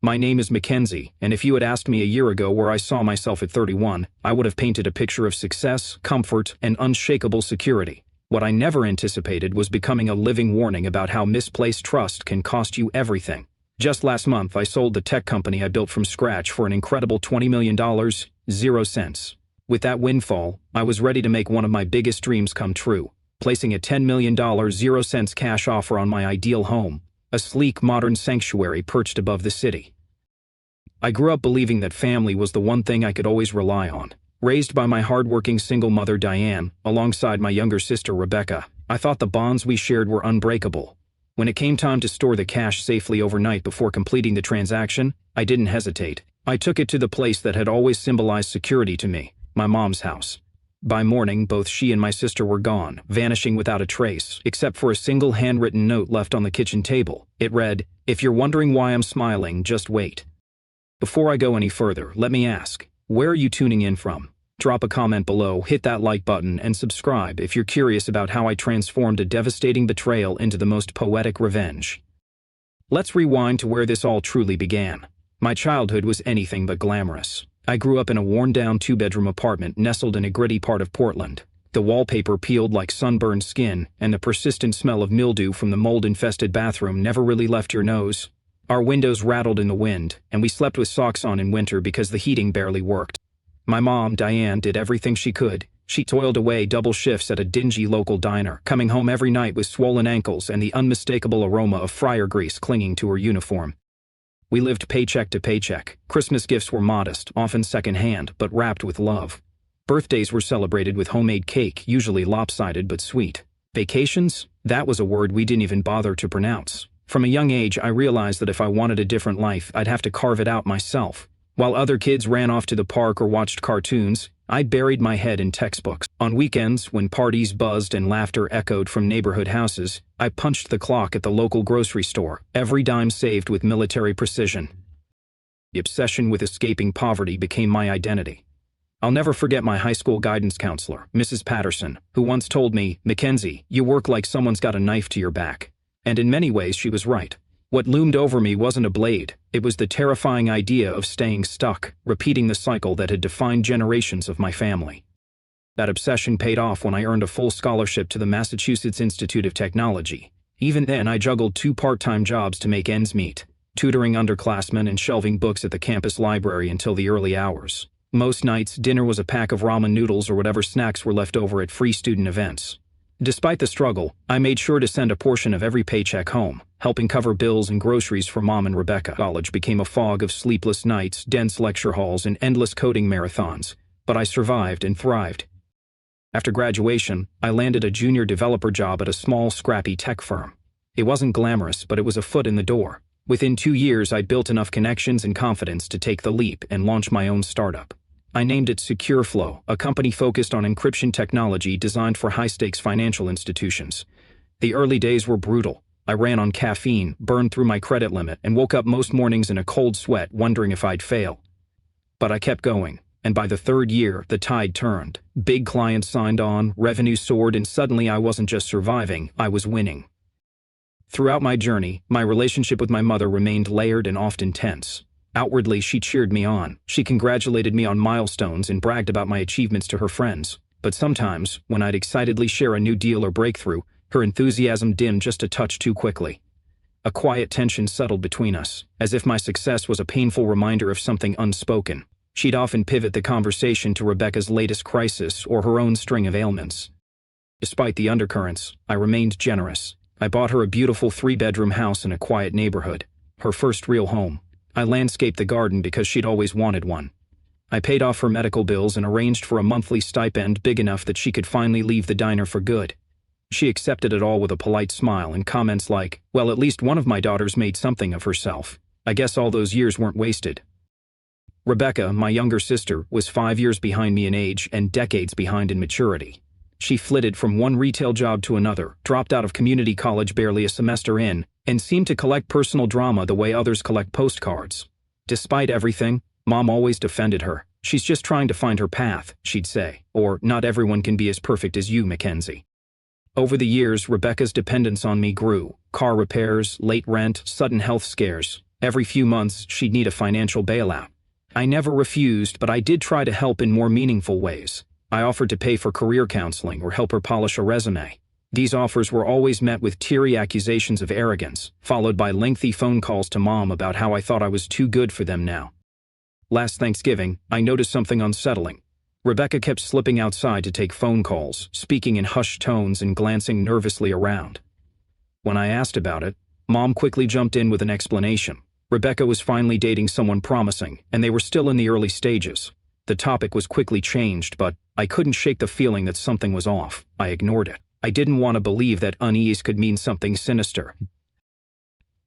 My name is Mackenzie, and if you had asked me a year ago where I saw myself at 31, I would have painted a picture of success, comfort, and unshakable security. What I never anticipated was becoming a living warning about how misplaced trust can cost you everything. Just last month, I sold the tech company I built from scratch for an incredible $20 million, 0 cents. With that windfall, I was ready to make one of my biggest dreams come true, placing a $10 million, 0 cents cash offer on my ideal home, a sleek, modern sanctuary perched above the city. I grew up believing that family was the one thing I could always rely on. Raised by my hardworking single mother Diane, alongside my younger sister Rebecca, I thought the bonds we shared were unbreakable. When it came time to store the cash safely overnight before completing the transaction, I didn't hesitate. I took it to the place that had always symbolized security to me, my mom's house. By morning, both she and my sister were gone, vanishing without a trace, except for a single handwritten note left on the kitchen table. It read, "If you're wondering why I'm smiling, just wait." Before I go any further, let me ask, where are you tuning in from? Drop a comment below, hit that like button, and subscribe if you're curious about how I transformed a devastating betrayal into the most poetic revenge. Let's rewind to where this all truly began. My childhood was anything but glamorous. I grew up in a worn-down two-bedroom apartment nestled in a gritty part of Portland. The wallpaper peeled like sunburned skin, and the persistent smell of mildew from the mold-infested bathroom never really left your nose. Our windows rattled in the wind, and we slept with socks on in winter because the heating barely worked. My mom, Diane, did everything she could. She toiled away double shifts at a dingy local diner, coming home every night with swollen ankles and the unmistakable aroma of fryer grease clinging to her uniform. We lived paycheck to paycheck. Christmas gifts were modest, often secondhand, but wrapped with love. Birthdays were celebrated with homemade cake, usually lopsided but sweet. Vacations? That was a word we didn't even bother to pronounce. From a young age, I realized that if I wanted a different life, I'd have to carve it out myself. While other kids ran off to the park or watched cartoons, I buried my head in textbooks. On weekends, when parties buzzed and laughter echoed from neighborhood houses, I punched the clock at the local grocery store, every dime saved with military precision. The obsession with escaping poverty became my identity. I'll never forget my high school guidance counselor, Mrs. Patterson, who once told me, "Mackenzie, you work like someone's got a knife to your back." And in many ways she was right. What loomed over me wasn't a blade, it was the terrifying idea of staying stuck, repeating the cycle that had defined generations of my family. That obsession paid off when I earned a full scholarship to the Massachusetts Institute of Technology. Even then, I juggled 2 part-time jobs to make ends meet, tutoring underclassmen and shelving books at the campus library until the early hours. Most nights, dinner was a pack of ramen noodles or whatever snacks were left over at free student events. Despite the struggle, I made sure to send a portion of every paycheck home, helping cover bills and groceries for Mom and Rebecca. College became a fog of sleepless nights, dense lecture halls, and endless coding marathons, but I survived and thrived. After graduation, I landed a junior developer job at a small, scrappy tech firm. It wasn't glamorous, but it was a foot in the door. Within 2 years, I built enough connections and confidence to take the leap and launch my own startup. I named it SecureFlow, a company focused on encryption technology designed for high-stakes financial institutions. The early days were brutal. I ran on caffeine, burned through my credit limit, and woke up most mornings in a cold sweat wondering if I'd fail. But I kept going, and by the 3rd year, the tide turned. Big clients signed on, revenue soared, and suddenly I wasn't just surviving, I was winning. Throughout my journey, my relationship with my mother remained layered and often tense. Outwardly, she cheered me on. She congratulated me on milestones and bragged about my achievements to her friends. But sometimes, when I'd excitedly share a new deal or breakthrough, her enthusiasm dimmed just a touch too quickly. A quiet tension settled between us, as if my success was a painful reminder of something unspoken. She'd often pivot the conversation to Rebecca's latest crisis or her own string of ailments. Despite the undercurrents, I remained generous. I bought her a beautiful 3-bedroom house in a quiet neighborhood, her first real home. I landscaped the garden because she'd always wanted one. I paid off her medical bills and arranged for a monthly stipend big enough that she could finally leave the diner for good. She accepted it all with a polite smile and comments like, "Well, at least one of my daughters made something of herself. I guess all those years weren't wasted." Rebecca, my younger sister, was 5 years behind me in age and decades behind in maturity. She flitted from one retail job to another, dropped out of community college barely a semester in, and seemed to collect personal drama the way others collect postcards. Despite everything, Mom always defended her. "She's just trying to find her path," she'd say, or "Not everyone can be as perfect as you, Mackenzie." Over the years, Rebecca's dependence on me grew. Car repairs, late rent, sudden health scares. Every few months, she'd need a financial bailout. I never refused, but I did try to help in more meaningful ways. I offered to pay for career counseling or help her polish a resume. These offers were always met with teary accusations of arrogance, followed by lengthy phone calls to Mom about how I thought I was too good for them now. Last Thanksgiving, I noticed something unsettling. Rebecca kept slipping outside to take phone calls, speaking in hushed tones and glancing nervously around. When I asked about it, Mom quickly jumped in with an explanation. Rebecca was finally dating someone promising, and they were still in the early stages. The topic was quickly changed, but I couldn't shake the feeling that something was off. I ignored it. I didn't want to believe that unease could mean something sinister.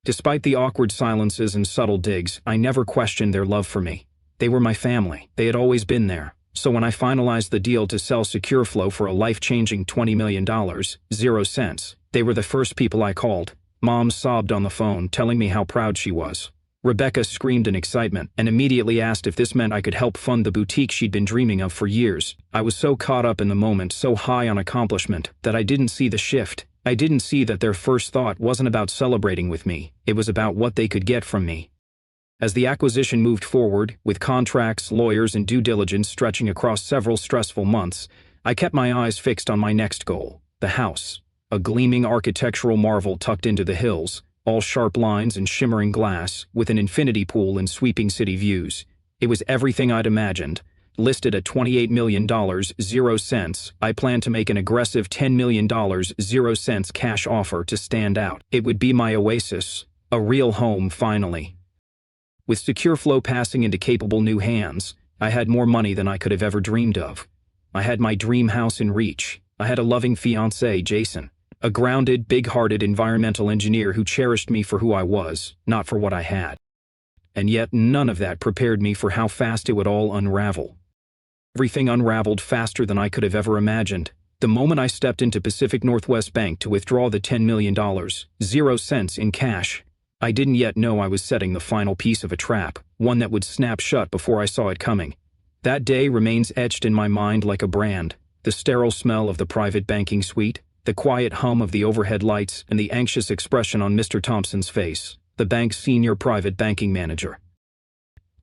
Despite the awkward silences and subtle digs, I never questioned their love for me. They were my family. They had always been there. So when I finalized the deal to sell SecureFlow for a life-changing $20 million, 0 cents, they were the first people I called. Mom sobbed on the phone, telling me how proud she was. Rebecca screamed in excitement and immediately asked if this meant I could help fund the boutique she'd been dreaming of for years. I was so caught up in the moment, so high on accomplishment, that I didn't see the shift. I didn't see that their first thought wasn't about celebrating with me. It was about what they could get from me. As the acquisition moved forward, with contracts, lawyers, and due diligence stretching across several stressful months, I kept my eyes fixed on my next goal, the house. A gleaming architectural marvel tucked into the hills, all sharp lines and shimmering glass, with an infinity pool and sweeping city views. It was everything I'd imagined. Listed at $28 million, 0 cents, I planned to make an aggressive $10 million, 0 cents cash offer to stand out. It would be my oasis, a real home finally. With SecureFlow passing into capable new hands, I had more money than I could have ever dreamed of. I had my dream house in reach. I had a loving fiancé, Jason. A grounded, big-hearted environmental engineer who cherished me for who I was, not for what I had. And yet none of that prepared me for how fast it would all unravel. Everything unraveled faster than I could have ever imagined. The moment I stepped into Pacific Northwest Bank to withdraw the $10 million, 0 cents in cash, I didn't yet know I was setting the final piece of a trap, one that would snap shut before I saw it coming. That day remains etched in my mind like a brand. The sterile smell of the private banking suite, the quiet hum of the overhead lights, and the anxious expression on Mr. Thompson's face, the bank's senior private banking manager.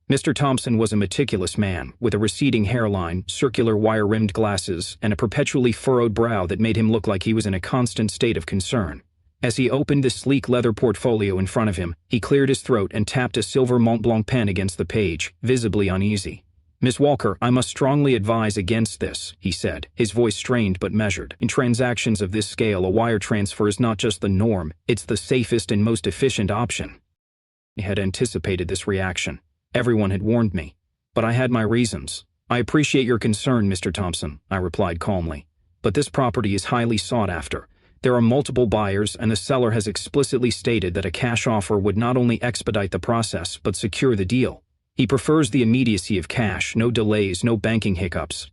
Mr. Thompson was a meticulous man, with a receding hairline, circular wire-rimmed glasses, and a perpetually furrowed brow that made him look like he was in a constant state of concern. As he opened the sleek leather portfolio in front of him, he cleared his throat and tapped a silver Mont Blanc pen against the page, visibly uneasy. "Miss Walker, I must strongly advise against this," he said, his voice strained but measured. "In transactions of this scale, a wire transfer is not just the norm, it's the safest and most efficient option." I had anticipated this reaction. Everyone had warned me. But I had my reasons. "I appreciate your concern, Mr. Thompson," I replied calmly. "But this property is highly sought after. There are multiple buyers, and the seller has explicitly stated that a cash offer would not only expedite the process, but secure the deal. He prefers the immediacy of cash, no delays, no banking hiccups."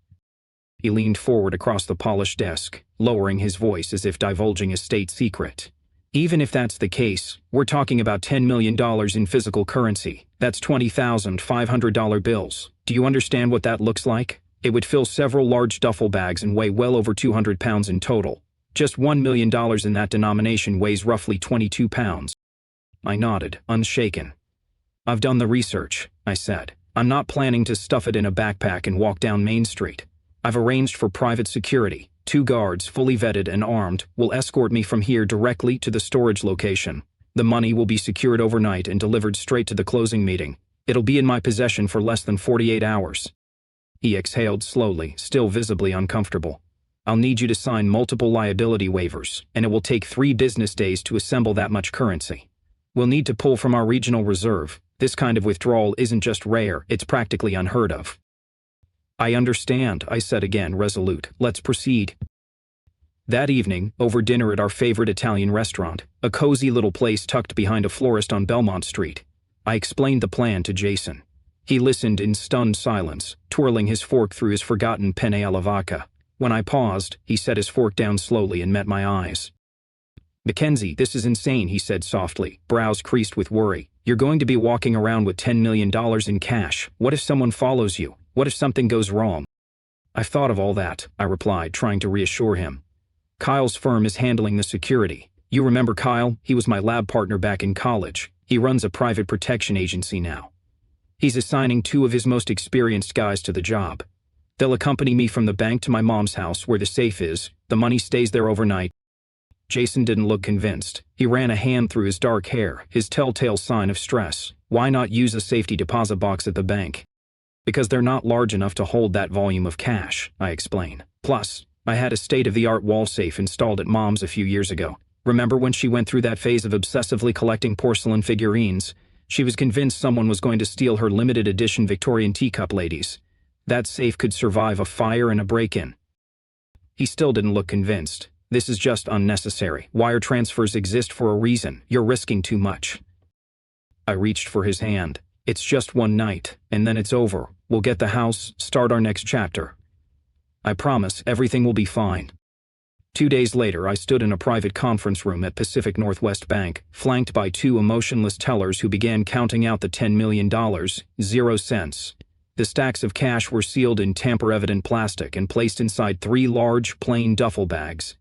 He leaned forward across the polished desk, lowering his voice as if divulging a state secret. "Even if that's the case, we're talking about $10 million in physical currency. That's $20,500 bills. Do you understand what that looks like? It would fill several large duffel bags and weigh well over 200 pounds in total. Just $1 million in that denomination weighs roughly 22 pounds. I nodded, unshaken. "I've done the research," I said. "I'm not planning to stuff it in a backpack and walk down Main Street. I've arranged for private security. 2 guards, fully vetted and armed, will escort me from here directly to the storage location. The money will be secured overnight and delivered straight to the closing meeting. It'll be in my possession for less than 48 hours. He exhaled slowly, still visibly uncomfortable. "I'll need you to sign multiple liability waivers, and it will take 3 business days to assemble that much currency. We'll need to pull from our regional reserve. This kind of withdrawal isn't just rare, it's practically unheard of." "I understand," I said again, resolute. "Let's proceed." That evening, over dinner at our favorite Italian restaurant, a cozy little place tucked behind a florist on Belmont Street, I explained the plan to Jason. He listened in stunned silence, twirling his fork through his forgotten penne alla vodka. When I paused, he set his fork down slowly and met my eyes. "Mackenzie, this is insane," he said softly, brows creased with worry. "You're going to be walking around with $10 million in cash. What if someone follows you? What if something goes wrong?" "I've thought of all that," I replied, trying to reassure him. "Kyle's firm is handling the security. You remember Kyle? He was my lab partner back in college. He runs a private protection agency now. He's assigning 2 of his most experienced guys to the job. They'll accompany me from the bank to my mom's house where the safe is. The money stays there overnight. Jason didn't look convinced. He ran a hand through his dark hair, his telltale sign of stress. Why not use a safety deposit box at the bank? Because they're not large enough to hold that volume of cash, I explain. Plus, I had a state-of-the-art wall safe installed at Mom's a few years ago. Remember when she went through that phase of obsessively collecting porcelain figurines? She was convinced someone was going to steal her limited edition Victorian teacup ladies. That safe could survive a fire and a break-in. He still didn't look convinced. This is just unnecessary. Wire transfers exist for a reason. You're risking too much. I reached for his hand. It's just one night, and then it's over. We'll get the house, start our next chapter. I promise everything will be fine. 2 days later, I stood in a private conference room at Pacific Northwest Bank, flanked by 2 emotionless tellers who began counting out the $10 million, 0 cents. The stacks of cash were sealed in tamper-evident plastic and placed inside 3 large, plain duffel bags.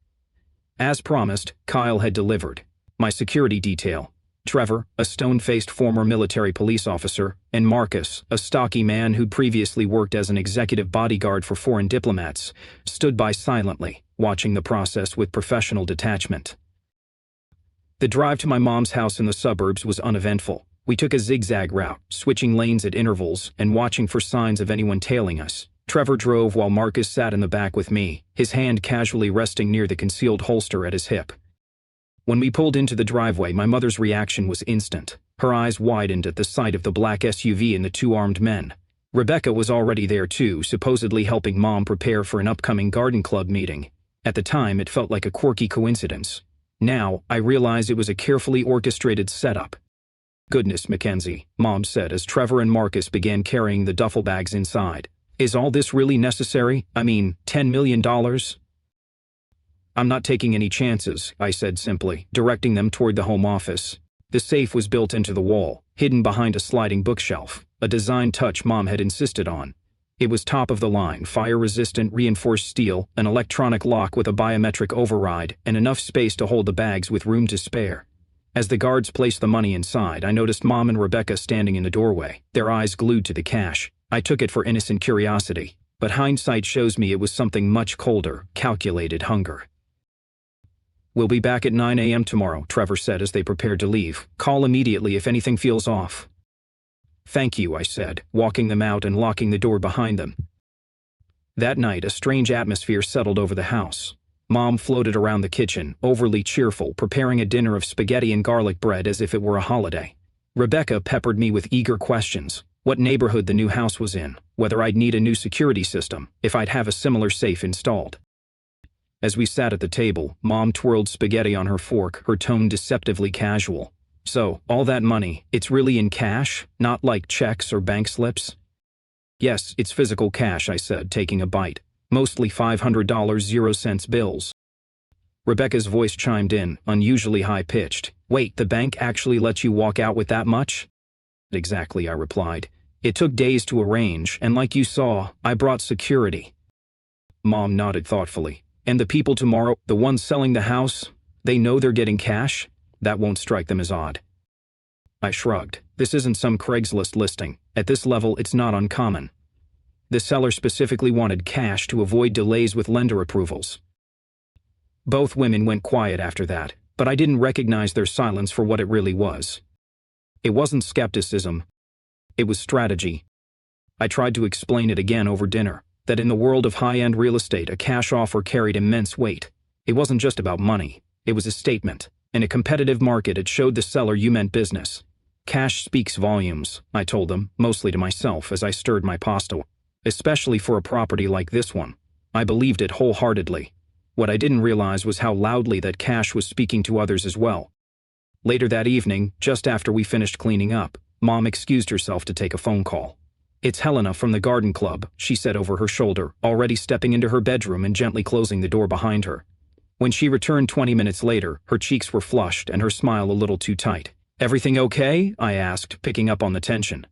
As promised, Kyle had delivered. My security detail, Trevor, a stone-faced former military police officer, and Marcus, a stocky man who'd previously worked as an executive bodyguard for foreign diplomats, stood by silently, watching the process with professional detachment. The drive to my mom's house in the suburbs was uneventful. We took a zigzag route, switching lanes at intervals and watching for signs of anyone tailing us. Trevor drove while Marcus sat in the back with me, his hand casually resting near the concealed holster at his hip. When we pulled into the driveway, my mother's reaction was instant. Her eyes widened at the sight of the black SUV and the 2 armed men. Rebecca was already there too, supposedly helping Mom prepare for an upcoming garden club meeting. At the time, it felt like a quirky coincidence. Now, I realize it was a carefully orchestrated setup. "Goodness, Mackenzie," Mom said as Trevor and Marcus began carrying the duffel bags inside. "Is all this really necessary? I mean, $10 million? "I'm not taking any chances," I said simply, directing them toward the home office. The safe was built into the wall, hidden behind a sliding bookshelf, a design touch Mom had insisted on. It was top of the line, fire-resistant reinforced steel, an electronic lock with a biometric override, and enough space to hold the bags with room to spare. As the guards placed the money inside, I noticed Mom and Rebecca standing in the doorway, their eyes glued to the cash. I took it for innocent curiosity, but hindsight shows me it was something much colder, calculated hunger. "We'll be back at 9 a.m. tomorrow," Trevor said as they prepared to leave. "Call immediately if anything feels off." "Thank you," I said, walking them out and locking the door behind them. That night, a strange atmosphere settled over the house. Mom floated around the kitchen, overly cheerful, preparing a dinner of spaghetti and garlic bread as if it were a holiday. Rebecca peppered me with eager questions. What neighborhood the new house was in, whether I'd need a new security system, if I'd have a similar safe installed. As we sat at the table, Mom twirled spaghetti on her fork, her tone deceptively casual. "So, all that money, it's really in cash, not like checks or bank slips?" "Yes, it's physical cash," I said, taking a bite. "Mostly $500 0 cents bills." Rebecca's voice chimed in, unusually high-pitched. "Wait, the bank actually lets you walk out with that much?" "Exactly," I replied. "It took days to arrange, and like you saw, I brought security." Mom nodded thoughtfully. "And the people tomorrow, the ones selling the house, they know they're getting cash? That won't strike them as odd." I shrugged. This isn't some Craigslist listing. At this level, it's not uncommon. The seller specifically wanted cash to avoid delays with lender approvals. Both women went quiet after that, but I didn't recognize their silence for what it really was. It wasn't skepticism. It was strategy. I tried to explain it again over dinner, that in the world of high-end real estate, a cash offer carried immense weight. It wasn't just about money. It was a statement. In a competitive market, it showed the seller you meant business. "Cash speaks volumes," I told them, mostly to myself as I stirred my pasta. "Especially for a property like this one." I believed it wholeheartedly. What I didn't realize was how loudly that cash was speaking to others as well. Later that evening, just after we finished cleaning up, Mom excused herself to take a phone call. "It's Helena from the garden club," she said over her shoulder, already stepping into her bedroom and gently closing the door behind her. When she returned 20 minutes later, her cheeks were flushed and her smile a little too tight. "Everything okay?" I asked, picking up on the tension.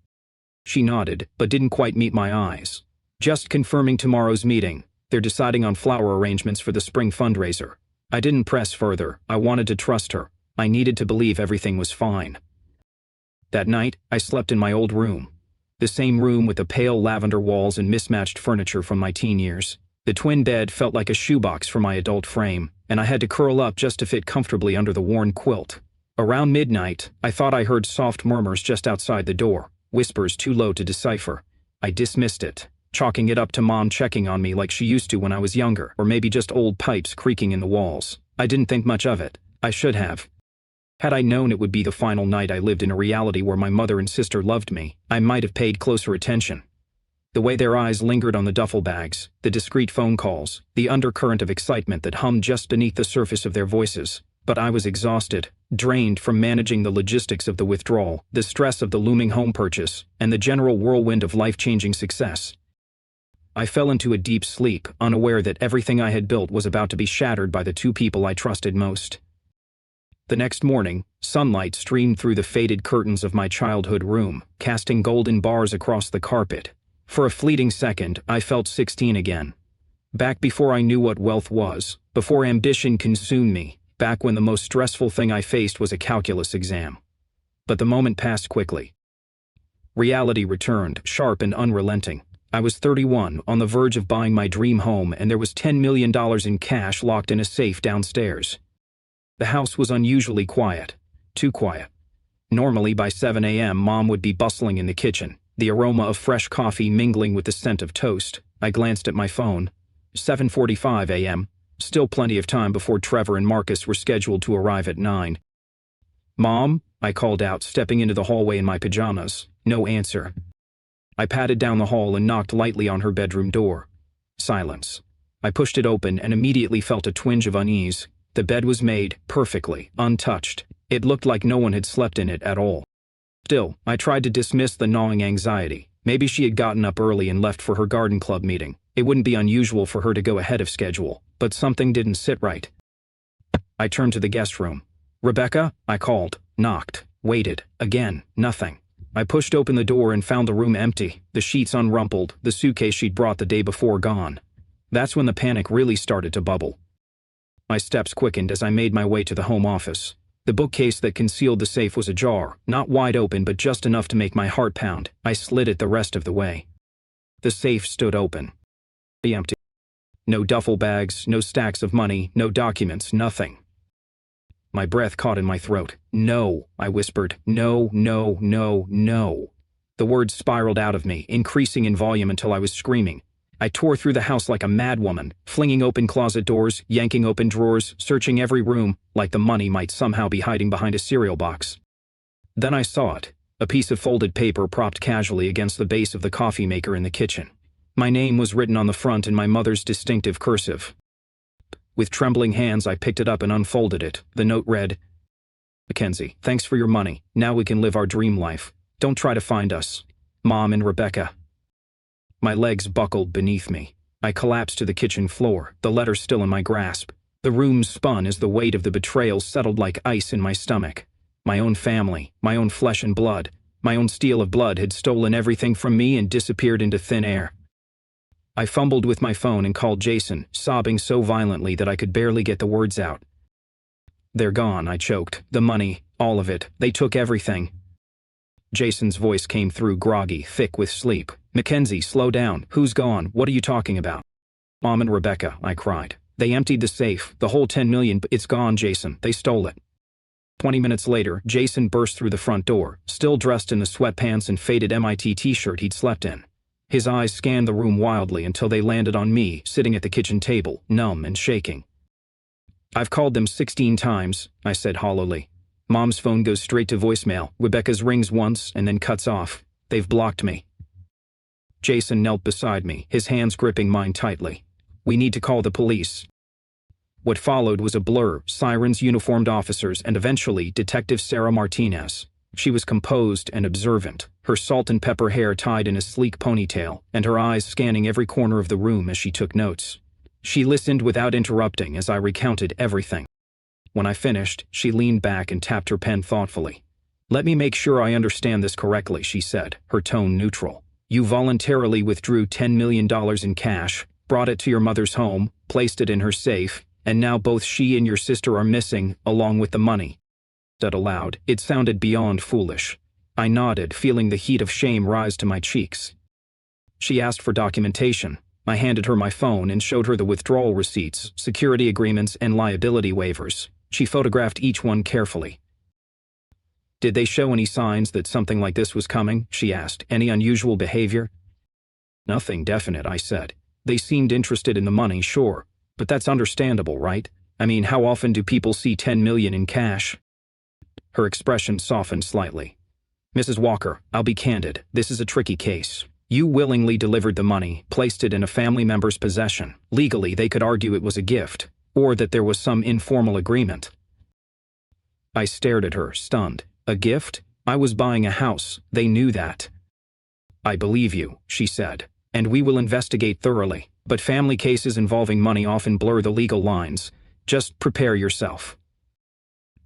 She nodded, but didn't quite meet my eyes. "Just confirming tomorrow's meeting. They're deciding on flower arrangements for the spring fundraiser." I didn't press further. I wanted to trust her. I needed to believe everything was fine. That night, I slept in my old room. The same room with the pale lavender walls and mismatched furniture from my teen years. The twin bed felt like a shoebox for my adult frame, and I had to curl up just to fit comfortably under the worn quilt. Around midnight, I thought I heard soft murmurs just outside the door, whispers too low to decipher. I dismissed it, chalking it up to Mom checking on me like she used to when I was younger, or maybe just old pipes creaking in the walls. I didn't think much of it. I should have. Had I known it would be the final night I lived in a reality where my mother and sister loved me, I might have paid closer attention. The way their eyes lingered on the duffel bags, the discreet phone calls, the undercurrent of excitement that hummed just beneath the surface of their voices. But I was exhausted, drained from managing the logistics of the withdrawal, the stress of the looming home purchase, and the general whirlwind of life-changing success. I fell into a deep sleep, unaware that everything I had built was about to be shattered by the two people I trusted most. The next morning, sunlight streamed through the faded curtains of my childhood room, casting golden bars across the carpet. For a fleeting second, I felt 16 again. Back before I knew what wealth was, before ambition consumed me, back when the most stressful thing I faced was a calculus exam. But the moment passed quickly. Reality returned, sharp and unrelenting. I was 31, on the verge of buying my dream home, and there was $10 million in cash locked in a safe downstairs. The house was unusually quiet. Too quiet. Normally by 7 a.m. Mom would be bustling in the kitchen, the aroma of fresh coffee mingling with the scent of toast. I glanced at my phone. 7:45 a.m. Still plenty of time before Trevor and Marcus were scheduled to arrive at 9. "Mom?" I called out, stepping into the hallway in my pajamas. No answer. I padded down the hall and knocked lightly on her bedroom door. Silence. I pushed it open and immediately felt a twinge of unease. The bed was made, perfectly, untouched. It looked like no one had slept in it at all. Still, I tried to dismiss the gnawing anxiety. Maybe she had gotten up early and left for her garden club meeting. It wouldn't be unusual for her to go ahead of schedule, but something didn't sit right. I turned to the guest room. "Rebecca?" I called, knocked, waited. Again, nothing. I pushed open the door and found the room empty, the sheets unrumpled, the suitcase she'd brought the day before gone. That's when the panic really started to bubble. My steps quickened as I made my way to the home office. The bookcase that concealed the safe was ajar, not wide open but just enough to make my heart pound. I slid it the rest of the way. The safe stood open. Empty. No duffel bags, no stacks of money, no documents, nothing. My breath caught in my throat. "No," I whispered. "No, no, no, no." The words spiraled out of me, increasing in volume until I was screaming. I tore through the house like a madwoman, flinging open closet doors, yanking open drawers, searching every room, like the money might somehow be hiding behind a cereal box. Then I saw it, a piece of folded paper propped casually against the base of the coffee maker in the kitchen. My name was written on the front in my mother's distinctive cursive. With trembling hands, I picked it up and unfolded it. The note read, "Mackenzie, thanks for your money. Now we can live our dream life. Don't try to find us. Mom and Rebecca." My legs buckled beneath me. I collapsed to the kitchen floor, the letter still in my grasp. The room spun as the weight of the betrayal settled like ice in my stomach. My own family, my own flesh and blood, my own steel of blood had stolen everything from me and disappeared into thin air. I fumbled with my phone and called Jason, sobbing so violently that I could barely get the words out. "They're gone," I choked. "The money, all of it. They took everything." Jason's voice came through groggy, thick with sleep. "Mackenzie, slow down. Who's gone? What are you talking about?" "Mom and Rebecca," I cried. "They emptied the safe, the whole 10 million, but it's gone, Jason. They stole it." 20 minutes later, Jason burst through the front door, still dressed in the sweatpants and faded MIT t-shirt he'd slept in. His eyes scanned the room wildly until they landed on me, sitting at the kitchen table, numb and shaking. "I've called them 16 times, I said hollowly. "Mom's phone goes straight to voicemail. Rebecca's rings once and then cuts off. They've blocked me." Jason knelt beside me, his hands gripping mine tightly. "We need to call the police." What followed was a blur, sirens, uniformed officers, and eventually Detective Sarah Martinez. She was composed and observant, her salt and pepper hair tied in a sleek ponytail, and her eyes scanning every corner of the room as she took notes. She listened without interrupting as I recounted everything. When I finished, she leaned back and tapped her pen thoughtfully. "Let me make sure I understand this correctly," she said, her tone neutral. "You voluntarily withdrew $10 million in cash, brought it to your mother's home, placed it in her safe, and now both she and your sister are missing, along with the money." Said aloud, it sounded beyond foolish. I nodded, feeling the heat of shame rise to my cheeks. She asked for documentation. I handed her my phone and showed her the withdrawal receipts, security agreements, and liability waivers. She photographed each one carefully. "Did they show any signs that something like this was coming?" she asked. "Any unusual behavior?" "Nothing definite," I said. "They seemed interested in the money, sure. But that's understandable, right? I mean, how often do people see 10 million in cash?" Her expression softened slightly. "Mrs. Walker, I'll be candid. This is a tricky case. You willingly delivered the money, placed it in a family member's possession. Legally, they could argue it was a gift, or that there was some informal agreement." I stared at her, stunned. "A gift? I was buying a house. They knew that." "I believe you," she said, "and we will investigate thoroughly. But family cases involving money often blur the legal lines. Just prepare yourself."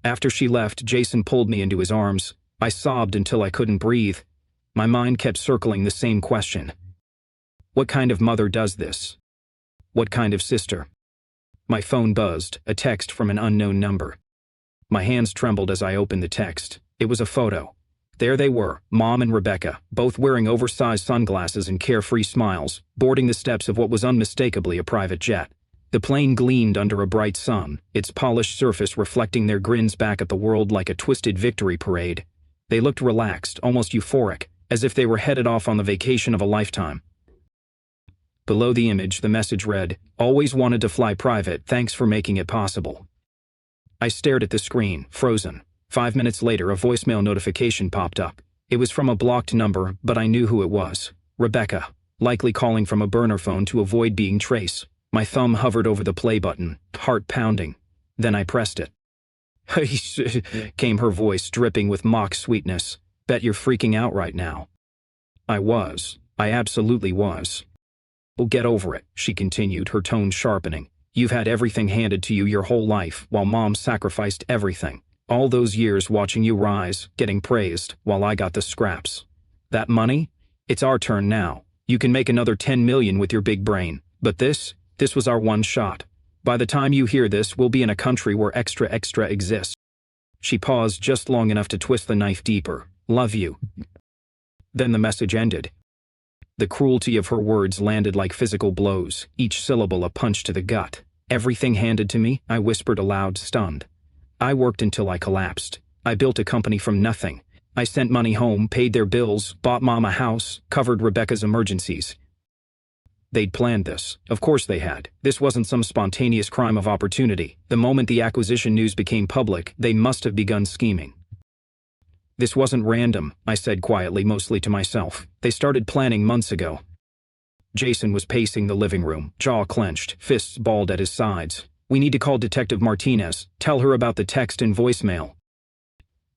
After she left, Jason pulled me into his arms. I sobbed until I couldn't breathe. My mind kept circling the same question. What kind of mother does this? What kind of sister? My phone buzzed, a text from an unknown number. My hands trembled as I opened the text. It was a photo. There they were, Mom and Rebecca, both wearing oversized sunglasses and carefree smiles, boarding the steps of what was unmistakably a private jet. The plane gleamed under a bright sun, its polished surface reflecting their grins back at the world like a twisted victory parade. They looked relaxed, almost euphoric, as if they were headed off on the vacation of a lifetime. Below the image, the message read, "Always wanted to fly private, thanks for making it possible." I stared at the screen, frozen. 5 minutes later, a voicemail notification popped up. It was from a blocked number, but I knew who it was. Rebecca, likely calling from a burner phone to avoid being traced. My thumb hovered over the play button, heart pounding. Then I pressed it. Came her voice, dripping with mock sweetness. "Bet you're freaking out right now." I was. I absolutely was. "Well, get over it," she continued, her tone sharpening. "You've had everything handed to you your whole life, while Mom sacrificed everything. All those years watching you rise, getting praised, while I got the scraps. That money? It's our turn now. You can make another 10 million with your big brain. But this was our one shot. By the time you hear this, we'll be in a country where extra exists." She paused just long enough to twist the knife deeper. "Love you." Then the message ended. The cruelty of her words landed like physical blows, each syllable a punch to the gut. "Everything handed to me," I whispered aloud, stunned. "I worked until I collapsed. I built a company from nothing. I sent money home, paid their bills, bought Mom a house, covered Rebecca's emergencies." They'd planned this. Of course they had. This wasn't some spontaneous crime of opportunity. The moment the acquisition news became public, they must have begun scheming. "This wasn't random," I said quietly, mostly to myself. "They started planning months ago." Jason was pacing the living room, jaw clenched, fists balled at his sides. "We need to call Detective Martinez. Tell her about the text and voicemail."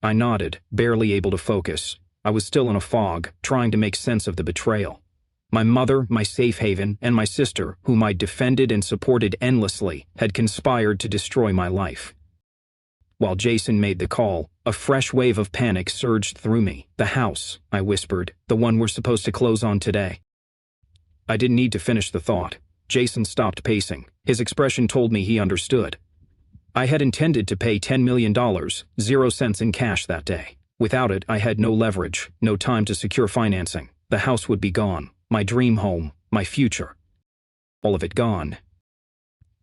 I nodded, barely able to focus. I was still in a fog, trying to make sense of the betrayal. My mother, my safe haven, and my sister, whom I defended and supported endlessly, had conspired to destroy my life. While Jason made the call, a fresh wave of panic surged through me. "The house," I whispered, "the one we're supposed to close on today." I didn't need to finish the thought. Jason stopped pacing. His expression told me he understood. I had intended to pay $10 million, 0 cents in cash that day. Without it, I had no leverage, no time to secure financing. The house would be gone. My dream home, my future. All of it gone.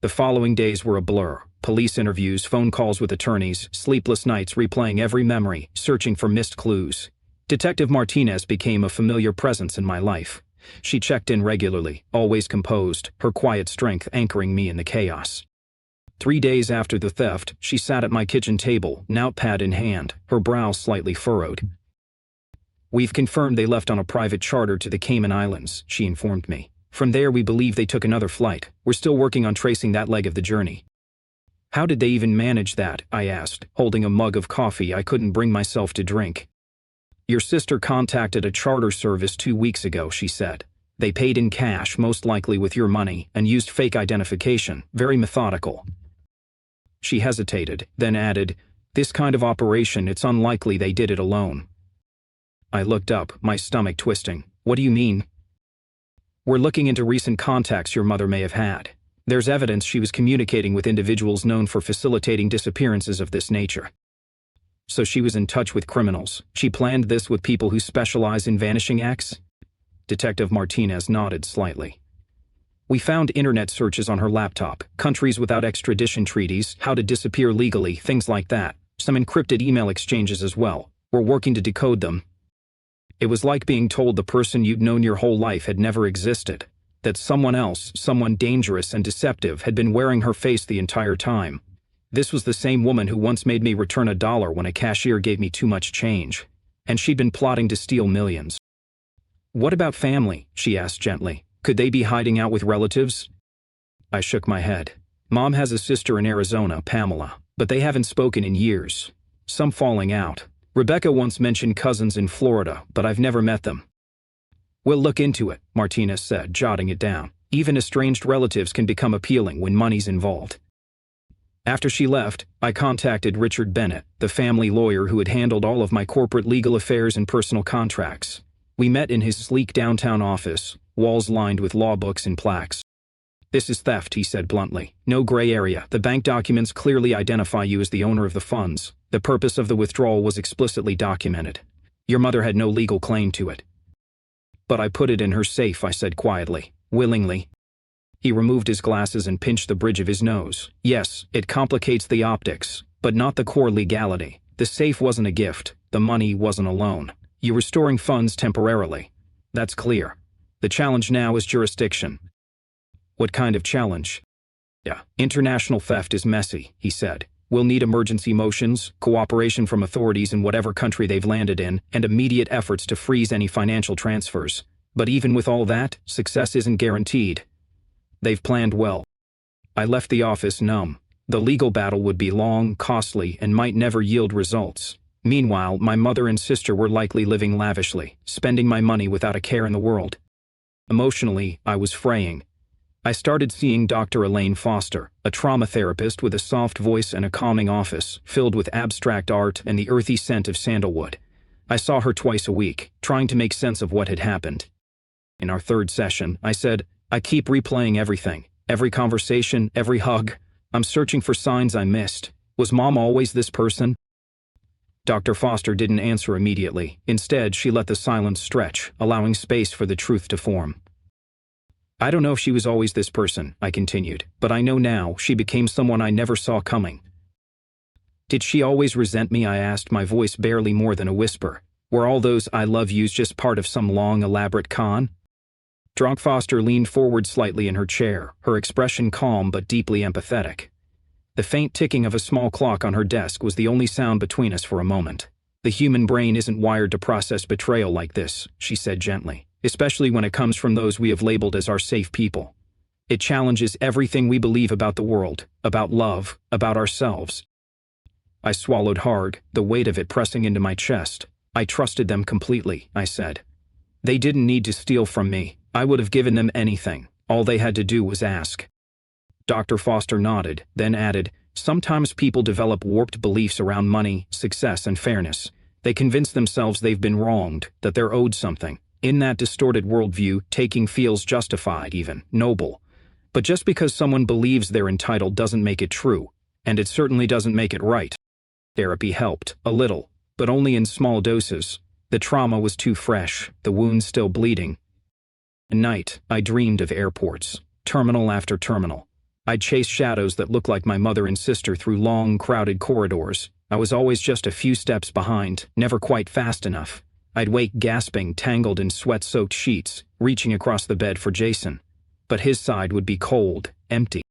The following days were a blur. Police interviews, phone calls with attorneys, sleepless nights replaying every memory, searching for missed clues. Detective Martinez became a familiar presence in my life. She checked in regularly, always composed, her quiet strength anchoring me in the chaos. 3 days after the theft, she sat at my kitchen table, notepad in hand, her brow slightly furrowed. "We've confirmed they left on a private charter to the Cayman Islands," she informed me. "From there, we believe they took another flight. We're still working on tracing that leg of the journey." "How did they even manage that?" I asked, holding a mug of coffee I couldn't bring myself to drink. "Your sister contacted a charter service 2 weeks ago," she said. "They paid in cash, most likely with your money, and used fake identification, very methodical." She hesitated, then added, "This kind of operation, it's unlikely they did it alone." I looked up, my stomach twisting. "What do you mean?" "We're looking into recent contacts your mother may have had. There's evidence she was communicating with individuals known for facilitating disappearances of this nature." So she was in touch with criminals. She planned this with people who specialize in vanishing acts? Detective Martinez nodded slightly. We found internet searches on her laptop, countries without extradition treaties, how to disappear legally, things like that. Some encrypted email exchanges as well. We're working to decode them. It was like being told the person you'd known your whole life had never existed. That someone else, someone dangerous and deceptive, had been wearing her face the entire time. This was the same woman who once made me return $1 when a cashier gave me too much change. And she'd been plotting to steal millions. What about family? She asked gently. Could they be hiding out with relatives? I shook my head. Mom has a sister in Arizona, Pamela, but they haven't spoken in years. Some falling out. Rebecca once mentioned cousins in Florida, but I've never met them. We'll look into it, Martinez said, jotting it down. Even estranged relatives can become appealing when money's involved. After she left, I contacted Richard Bennett, the family lawyer who had handled all of my corporate legal affairs and personal contracts. We met in his sleek downtown office, walls lined with law books and plaques. This is theft, he said bluntly. No gray area. The bank documents clearly identify you as the owner of the funds. The purpose of the withdrawal was explicitly documented. Your mother had no legal claim to it. But I put it in her safe, I said quietly. Willingly. He removed his glasses and pinched the bridge of his nose. Yes, it complicates the optics, but not the core legality. The safe wasn't a gift. The money wasn't a loan. You're restoring funds temporarily. That's clear. The challenge now is jurisdiction. What kind of challenge? Yeah, international theft is messy, he said. We'll need emergency motions, cooperation from authorities in whatever country they've landed in, and immediate efforts to freeze any financial transfers. But even with all that, success isn't guaranteed. They've planned well. I left the office numb. The legal battle would be long, costly, and might never yield results. Meanwhile, my mother and sister were likely living lavishly, spending my money without a care in the world. Emotionally, I was fraying. I started seeing Dr. Elaine Foster, a trauma therapist with a soft voice and a calming office, filled with abstract art and the earthy scent of sandalwood. I saw her twice a week, trying to make sense of what had happened. In our third session, I said, I keep replaying everything, every conversation, every hug. I'm searching for signs I missed. Was Mom always this person? Dr. Foster didn't answer immediately. Instead, she let the silence stretch, allowing space for the truth to form. I don't know if she was always this person, I continued, but I know now she became someone I never saw coming. Did she always resent me? I asked, my voice barely more than a whisper. Were all those I love yous just part of some long, elaborate con? Dr. Foster leaned forward slightly in her chair, her expression calm but deeply empathetic. The faint ticking of a small clock on her desk was the only sound between us for a moment. The human brain isn't wired to process betrayal like this, she said gently, especially when it comes from those we have labeled as our safe people. It challenges everything we believe about the world, about love, about ourselves. I swallowed hard, the weight of it pressing into my chest. I trusted them completely, I said. They didn't need to steal from me. I would have given them anything. All they had to do was ask. Dr. Foster nodded, then added, sometimes people develop warped beliefs around money, success, and fairness. They convince themselves they've been wronged, that they're owed something. In that distorted worldview, taking feels justified, even noble. But just because someone believes they're entitled doesn't make it true, and it certainly doesn't make it right. Therapy helped, a little, but only in small doses. The trauma was too fresh, the wound still bleeding. At night, I dreamed of airports, terminal after terminal. I'd chase shadows that looked like my mother and sister through long, crowded corridors. I was always just a few steps behind, never quite fast enough. I'd wake gasping, tangled in sweat-soaked sheets, reaching across the bed for Jason. But his side would be cold, empty.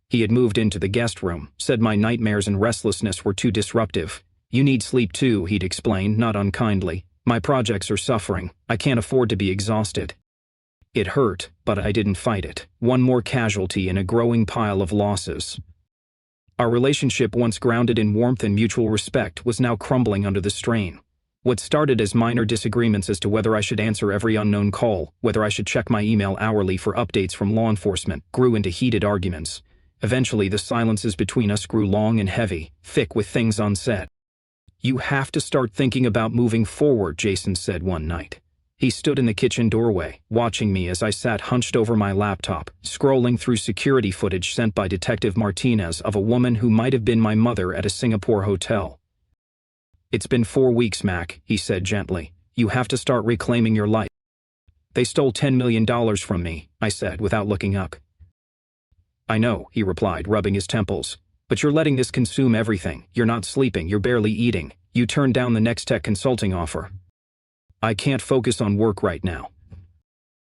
He had moved into the guest room, said my nightmares and restlessness were too disruptive. You need sleep too, he'd explained, not unkindly. My projects are suffering. I can't afford to be exhausted. It hurt, but I didn't fight it. One more casualty in a growing pile of losses. Our relationship, once grounded in warmth and mutual respect, was now crumbling under the strain. What started as minor disagreements as to whether I should answer every unknown call, whether I should check my email hourly for updates from law enforcement, grew into heated arguments. Eventually, the silences between us grew long and heavy, thick with things unsaid. You have to start thinking about moving forward, Jason said one night. He stood in the kitchen doorway, watching me as I sat hunched over my laptop, scrolling through security footage sent by Detective Martinez of a woman who might have been my mother at a Singapore hotel. "It's been 4 weeks, Mac," he said gently. "You have to start reclaiming your life." "They stole $10 million from me," I said without looking up. "I know," he replied, rubbing his temples. "But you're letting this consume everything. You're not sleeping, you're barely eating. You turned down the next tech consulting offer." "I can't focus on work right now."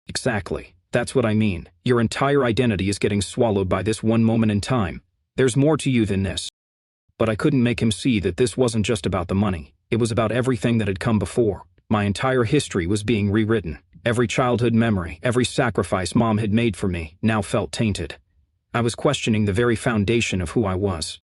"Exactly. That's what I mean. Your entire identity is getting swallowed by this one moment in time. There's more to you than this." But I couldn't make him see that this wasn't just about the money. It was about everything that had come before. My entire history was being rewritten. Every childhood memory, every sacrifice Mom had made for me, now felt tainted. I was questioning the very foundation of who I was.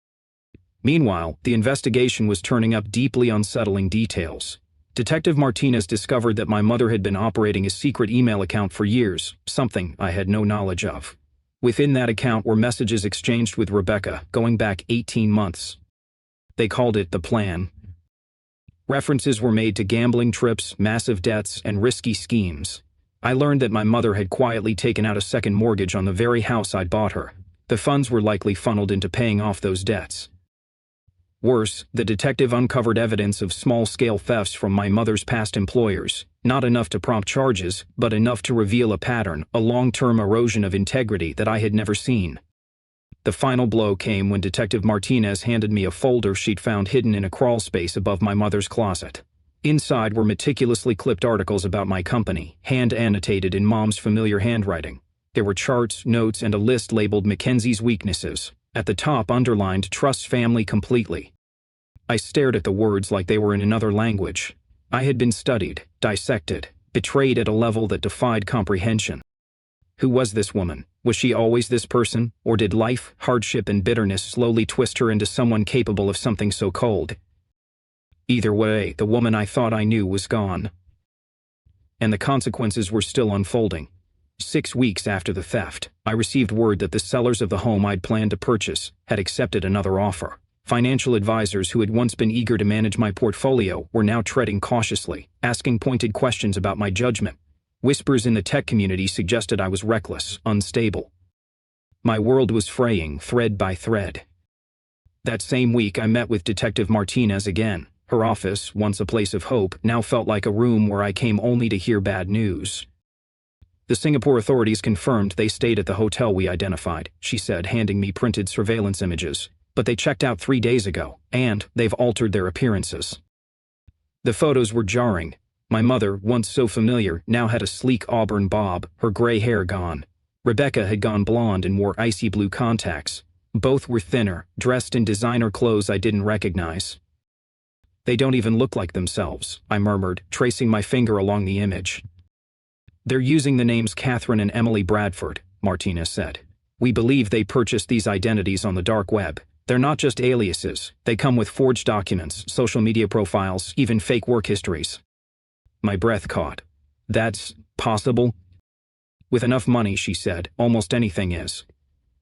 Meanwhile, the investigation was turning up deeply unsettling details. Detective Martinez discovered that my mother had been operating a secret email account for years, something I had no knowledge of. Within that account were messages exchanged with Rebecca, going back 18 months. They called it the plan. References were made to gambling trips, massive debts, and risky schemes. I learned that my mother had quietly taken out a second mortgage on the very house I'd bought her. The funds were likely funneled into paying off those debts. Worse, the detective uncovered evidence of small-scale thefts from my mother's past employers, not enough to prompt charges, but enough to reveal a pattern, a long-term erosion of integrity that I had never seen. The final blow came when Detective Martinez handed me a folder she'd found hidden in a crawl space above my mother's closet. Inside were meticulously clipped articles about my company, hand-annotated in Mom's familiar handwriting. There were charts, notes, and a list labeled Mackenzie's weaknesses. At the top underlined, "Trusts family completely." I stared at the words like they were in another language. I had been studied, dissected, betrayed at a level that defied comprehension. Who was this woman? Was she always this person, or did life, hardship, and bitterness slowly twist her into someone capable of something so cold? Either way, the woman I thought I knew was gone. And the consequences were still unfolding. 6 weeks after the theft, I received word that the sellers of the home I'd planned to purchase had accepted another offer. Financial advisors who had once been eager to manage my portfolio were now treading cautiously, asking pointed questions about my judgment. Whispers in the tech community suggested I was reckless, unstable. My world was fraying thread by thread. That same week, I met with Detective Martinez again. Her office, once a place of hope, now felt like a room where I came only to hear bad news. "The Singapore authorities confirmed they stayed at the hotel we identified," she said, handing me printed surveillance images. "But they checked out 3 days ago, and they've altered their appearances." The photos were jarring. My mother, once so familiar, now had a sleek auburn bob, her gray hair gone. Rebecca had gone blonde and wore icy blue contacts. Both were thinner, dressed in designer clothes I didn't recognize. "They don't even look like themselves," I murmured, tracing my finger along the image. "They're using the names Catherine and Emily Bradford," Martinez said. "We believe they purchased these identities on the dark web. They're not just aliases. They come with forged documents, social media profiles, even fake work histories." My breath caught. "That's possible?" "With enough money," she said, "almost anything is.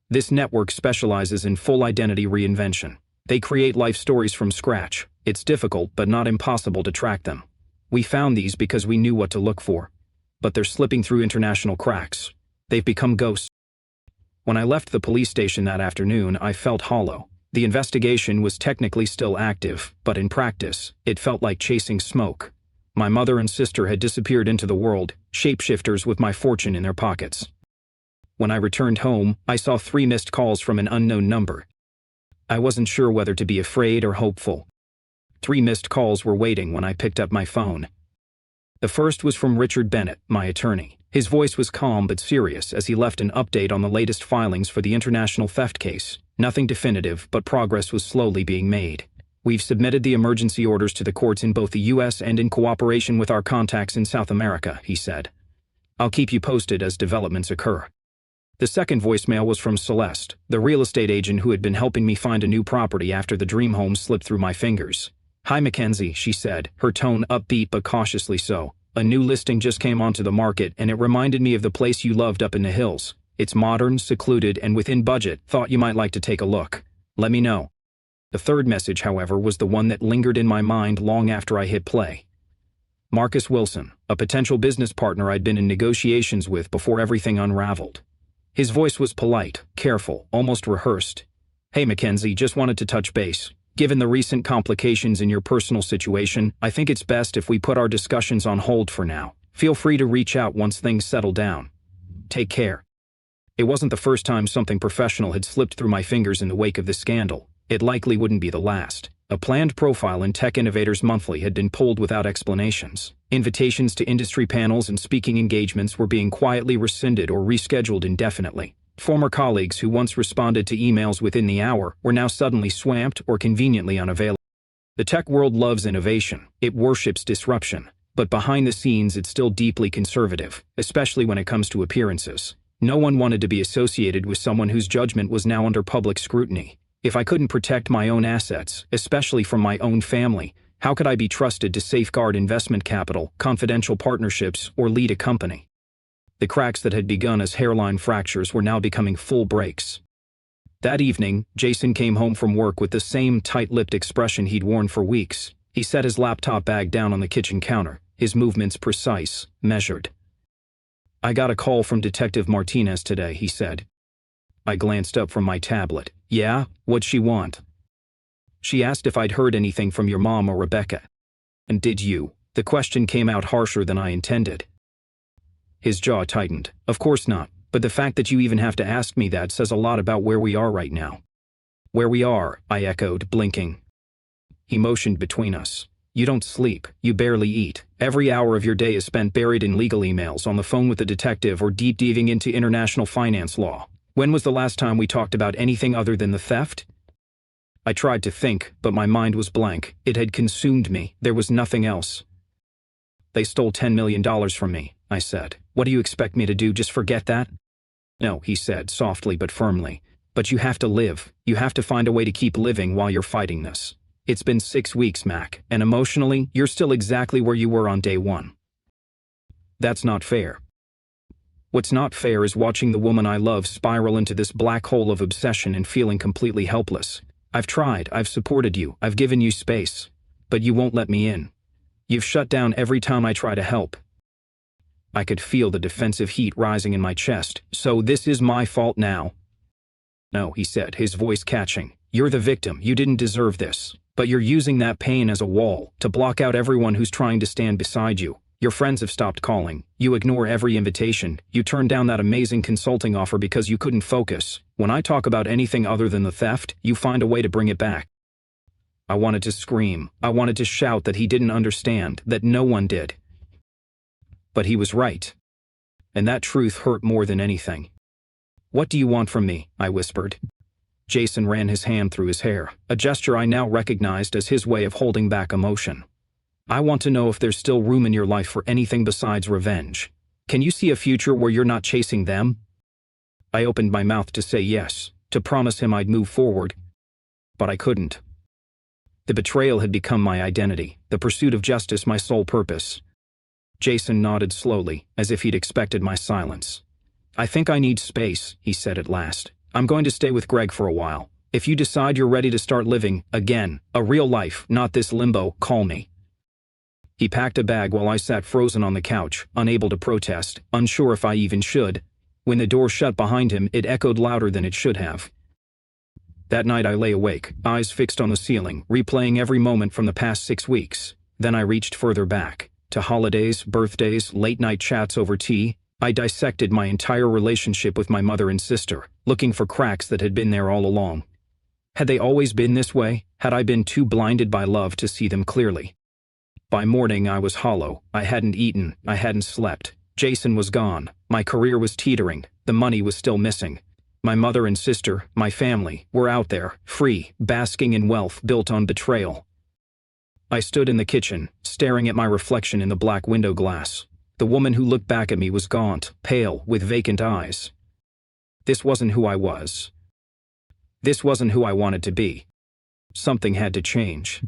This network specializes in full identity reinvention. They create life stories from scratch. It's difficult, but not impossible to track them. We found these because we knew what to look for. But they're slipping through international cracks. They've become ghosts." When I left the police station that afternoon, I felt hollow. The investigation was technically still active, but in practice, it felt like chasing smoke. My mother and sister had disappeared into the world, shapeshifters with my fortune in their pockets. When I returned home, I saw 3 missed calls from an unknown number. I wasn't sure whether to be afraid or hopeful. 3 missed calls were waiting when I picked up my phone. The first was from Richard Bennett, my attorney. His voice was calm but serious as he left an update on the latest filings for the international theft case. Nothing definitive, but progress was slowly being made. "We've submitted the emergency orders to the courts in both the U.S. and in cooperation with our contacts in South America," he said. "I'll keep you posted as developments occur." The second voicemail was from Celeste, the real estate agent who had been helping me find a new property after the dream home slipped through my fingers. "Hi, Mackenzie," she said, her tone upbeat but cautiously so. "A new listing just came onto the market, and it reminded me of the place you loved up in the hills. It's modern, secluded, and within budget. Thought you might like to take a look. Let me know." The third message, however, was the one that lingered in my mind long after I hit play. Marcus Wilson, a potential business partner I'd been in negotiations with before everything unraveled. His voice was polite, careful, almost rehearsed. "Hey, Mackenzie, just wanted to touch base. Given the recent complications in your personal situation, I think it's best if we put our discussions on hold for now. Feel free to reach out once things settle down. Take care. It wasn't the first time something professional had slipped through my fingers in the wake of this scandal. It likely wouldn't be the last. A planned profile in Tech Innovators Monthly had been pulled without explanations. Invitations to industry panels and speaking engagements were being quietly rescinded or rescheduled indefinitely. Former colleagues who once responded to emails within the hour were now suddenly swamped or conveniently unavailable. The tech world loves innovation. It worships disruption. But behind the scenes, it's still deeply conservative, especially when it comes to appearances. No one wanted to be associated with someone whose judgment was now under public scrutiny. If I couldn't protect my own assets, especially from my own family, how could I be trusted to safeguard investment capital, confidential partnerships, or lead a company? The cracks that had begun as hairline fractures were now becoming full breaks. That evening, Jason came home from work with the same tight-lipped expression he'd worn for weeks. He set his laptop bag down on the kitchen counter, his movements precise, measured. "I got a call from Detective Martinez today," he said. I glanced up from my tablet. "Yeah? What'd she want?" "She asked if I'd heard anything from your mom or Rebecca." "And did you?" The question came out harsher than I intended. His jaw tightened. "Of course not, but the fact that you even have to ask me that says a lot about where we are right now." "Where we are," I echoed, blinking. He motioned between us. "You don't sleep, you barely eat. Every hour of your day is spent buried in legal emails, on the phone with a detective, or deep diving into international finance law. When was the last time we talked about anything other than the theft?" I tried to think, but my mind was blank. It had consumed me. There was nothing else. "They stole $10 million from me," I said. "What do you expect me to do, just forget that?" "No," he said, softly but firmly. "But you have to live. You have to find a way to keep living while you're fighting this. It's been 6 weeks, Mac, and emotionally, you're still exactly where you were on day one." "That's not fair." "What's not fair is watching the woman I love spiral into this black hole of obsession and feeling completely helpless. I've tried, I've supported you, I've given you space. But you won't let me in. You've shut down every time I try to help." I could feel the defensive heat rising in my chest. "So this is my fault now?" "No," he said, his voice catching. "You're the victim. You didn't deserve this. But you're using that pain as a wall, to block out everyone who's trying to stand beside you. Your friends have stopped calling. You ignore every invitation. You turned down that amazing consulting offer because you couldn't focus. When I talk about anything other than the theft, you find a way to bring it back." I wanted to scream. I wanted to shout that he didn't understand, that no one did. But he was right. And that truth hurt more than anything. "What do you want from me?" I whispered. Jason ran his hand through his hair, a gesture I now recognized as his way of holding back emotion. "I want to know if there's still room in your life for anything besides revenge. Can you see a future where you're not chasing them?" I opened my mouth to say yes, to promise him I'd move forward. But I couldn't. The betrayal had become my identity, the pursuit of justice my sole purpose. Jason nodded slowly, as if he'd expected my silence. "I think I need space," he said at last. "I'm going to stay with Greg for a while. If you decide you're ready to start living, again, a real life, not this limbo, call me." He packed a bag while I sat frozen on the couch, unable to protest, unsure if I even should. When the door shut behind him, it echoed louder than it should have. That night I lay awake, eyes fixed on the ceiling, replaying every moment from the past 6 weeks. Then I reached further back, to holidays, birthdays, late-night chats over tea. I dissected my entire relationship with my mother and sister, looking for cracks that had been there all along. Had they always been this way? Had I been too blinded by love to see them clearly? By morning I was hollow. I hadn't eaten, I hadn't slept. Jason was gone. My career was teetering. The money was still missing. My mother and sister, my family, were out there, free, basking in wealth built on betrayal. I stood in the kitchen, staring at my reflection in the black window glass. The woman who looked back at me was gaunt, pale, with vacant eyes. This wasn't who I was. This wasn't who I wanted to be. Something had to change.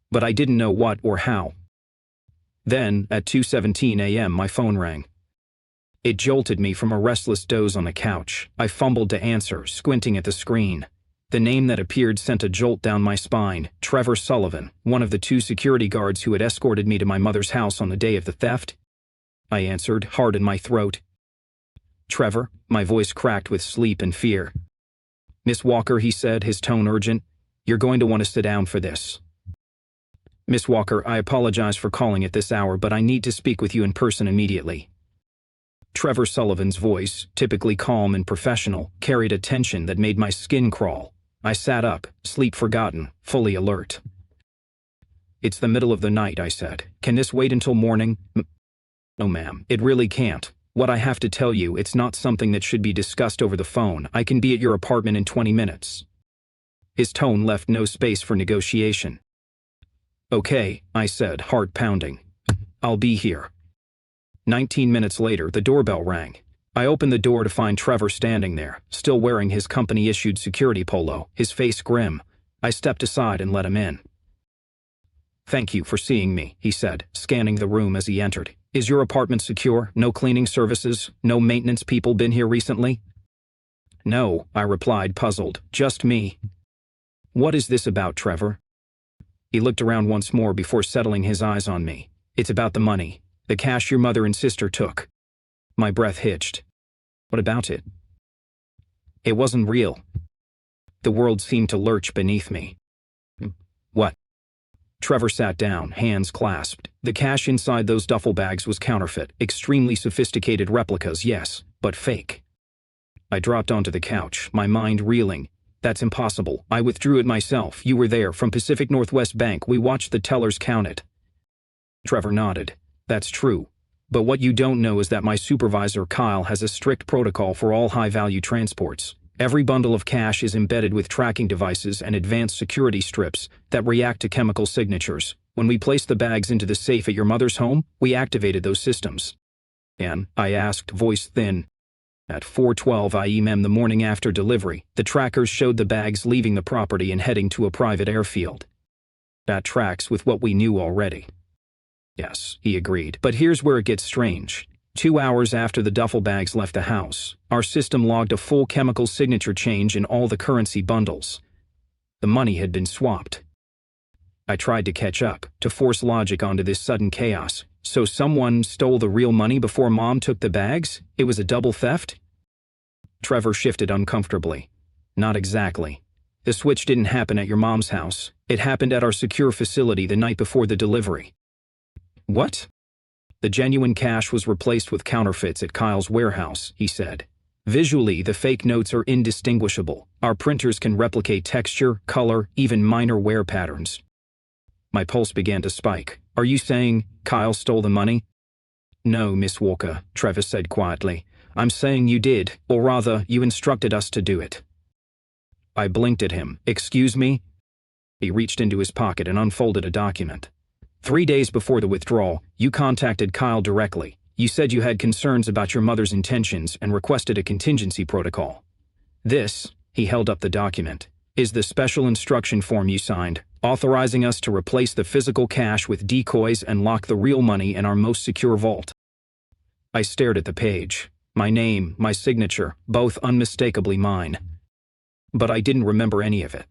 But I didn't know what or how. Then, at 2:17 a.m., my phone rang. It jolted me from a restless doze on the couch. I fumbled to answer, squinting at the screen. The name that appeared sent a jolt down my spine. Trevor Sullivan, one of the 2 security guards who had escorted me to my mother's house on the day of the theft. I answered, hard in my throat. "Trevor?" My voice cracked with sleep and fear. "Miss Walker," he said, his tone urgent. You're going to want to sit down for this. Miss Walker, I apologize for calling at this hour, but I need to speak with you in person immediately. Trevor Sullivan's voice, typically calm and professional, carried a tension that made my skin crawl. I sat up, sleep forgotten, fully alert. It's the middle of the night, I said. Can this wait until morning? No, ma'am, it really can't. What I have to tell you, it's not something that should be discussed over the phone. I can be at your apartment in 20 minutes. His tone left no space for negotiation. Okay, I said, heart pounding. I'll be here. 19 minutes later, the doorbell rang. I opened the door to find Trevor standing there, still wearing his company-issued security polo, his face grim. I stepped aside and let him in. Thank you for seeing me, he said, scanning the room as he entered. Is your apartment secure? No cleaning services? No maintenance people been here recently? No, I replied, puzzled. Just me. What is this about, Trevor? He looked around once more before settling his eyes on me. It's about the money. The cash your mother and sister took. My breath hitched. What about it? It wasn't real. The world seemed to lurch beneath me. What? Trevor sat down, hands clasped. The cash inside those duffel bags was counterfeit, extremely sophisticated replicas, yes, but fake. I dropped onto the couch, my mind reeling. That's impossible. I withdrew it myself. You were there, from Pacific Northwest Bank. We watched the tellers count it. Trevor nodded. That's true. But what you don't know is that my supervisor, Kyle, has a strict protocol for all high-value transports. Every bundle of cash is embedded with tracking devices and advanced security strips that react to chemical signatures. When we placed the bags into the safe at your mother's home, we activated those systems. And, I asked, voice thin. At 4:12 a.m. the morning after delivery, the trackers showed the bags leaving the property and heading to a private airfield. That tracks with what we knew already. Yes, he agreed, but here's where it gets strange. 2 hours after the duffel bags left the house, our system logged a full chemical signature change in all the currency bundles. The money had been swapped. I tried to catch up, to force logic onto this sudden chaos. So someone stole the real money before Mom took the bags? It was a double theft? Trevor shifted uncomfortably. Not exactly. The switch didn't happen at your mom's house. It happened at our secure facility the night before the delivery. What? The genuine cash was replaced with counterfeits at Kyle's warehouse, he said. Visually, the fake notes are indistinguishable. Our printers can replicate texture, color, even minor wear patterns. My pulse began to spike. Are you saying Kyle stole the money? No, Miss Walker, Trevor said quietly. I'm saying you did, or rather, you instructed us to do it. I blinked at him. Excuse me? He reached into his pocket and unfolded a document. 3 days before the withdrawal, you contacted Kyle directly. You said you had concerns about your mother's intentions and requested a contingency protocol. This, he held up the document, is the special instruction form you signed, authorizing us to replace the physical cash with decoys and lock the real money in our most secure vault. I stared at the page. My name, my signature, both unmistakably mine. But I didn't remember any of it.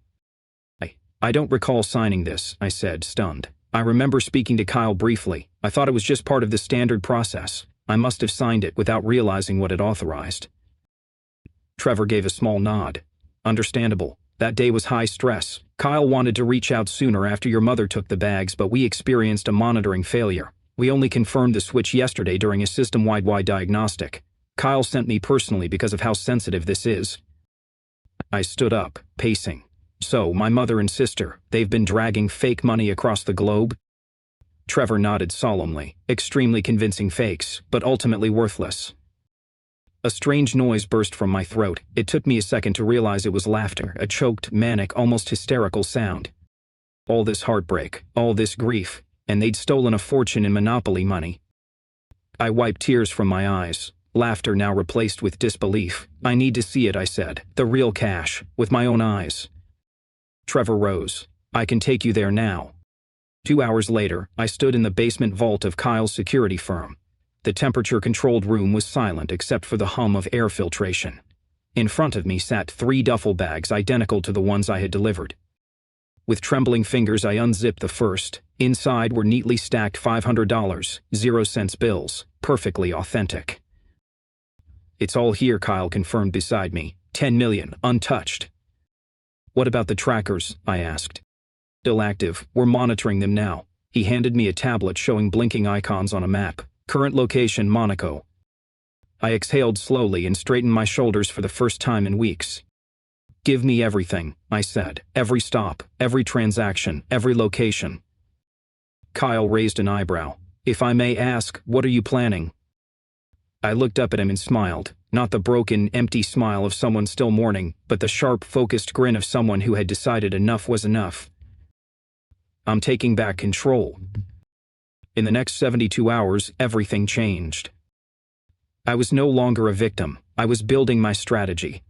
I don't recall signing this, I said, stunned. I remember speaking to Kyle briefly. I thought it was just part of the standard process. I must have signed it without realizing what it authorized. Trevor gave a small nod. Understandable. That day was high stress. Kyle wanted to reach out sooner after your mother took the bags, but we experienced a monitoring failure. We only confirmed the switch yesterday during a system-wide diagnostic. Kyle sent me personally because of how sensitive this is. I stood up, pacing. So, my mother and sister, they've been dragging fake money across the globe? Trevor nodded solemnly. Extremely convincing fakes, but ultimately worthless. A strange noise burst from my throat. It took me a second to realize it was laughter, a choked, manic, almost hysterical sound. All this heartbreak, all this grief, and they'd stolen a fortune in Monopoly money. I wiped tears from my eyes, laughter now replaced with disbelief. I need to see it, I said. The real cash, with my own eyes. Trevor rose. I can take you there now. 2 hours later, I stood in the basement vault of Kyle's security firm. The temperature-controlled room was silent except for the hum of air filtration. In front of me sat 3 duffel bags identical to the ones I had delivered. With trembling fingers, I unzipped the first. Inside were neatly stacked $500, 0-cent bills, perfectly authentic. It's all here, Kyle confirmed beside me. 10 million, untouched. What about the trackers? I asked. Still active. We're monitoring them now. He handed me a tablet showing blinking icons on a map. Current location, Monaco. I exhaled slowly and straightened my shoulders for the first time in weeks. Give me everything, I said. Every stop, every transaction, every location. Kyle raised an eyebrow. If I may ask, what are you planning? I looked up at him and smiled, not the broken, empty smile of someone still mourning, but the sharp, focused grin of someone who had decided enough was enough. I'm taking back control. In the next 72 hours, everything changed. I was no longer a victim. I was building my strategy.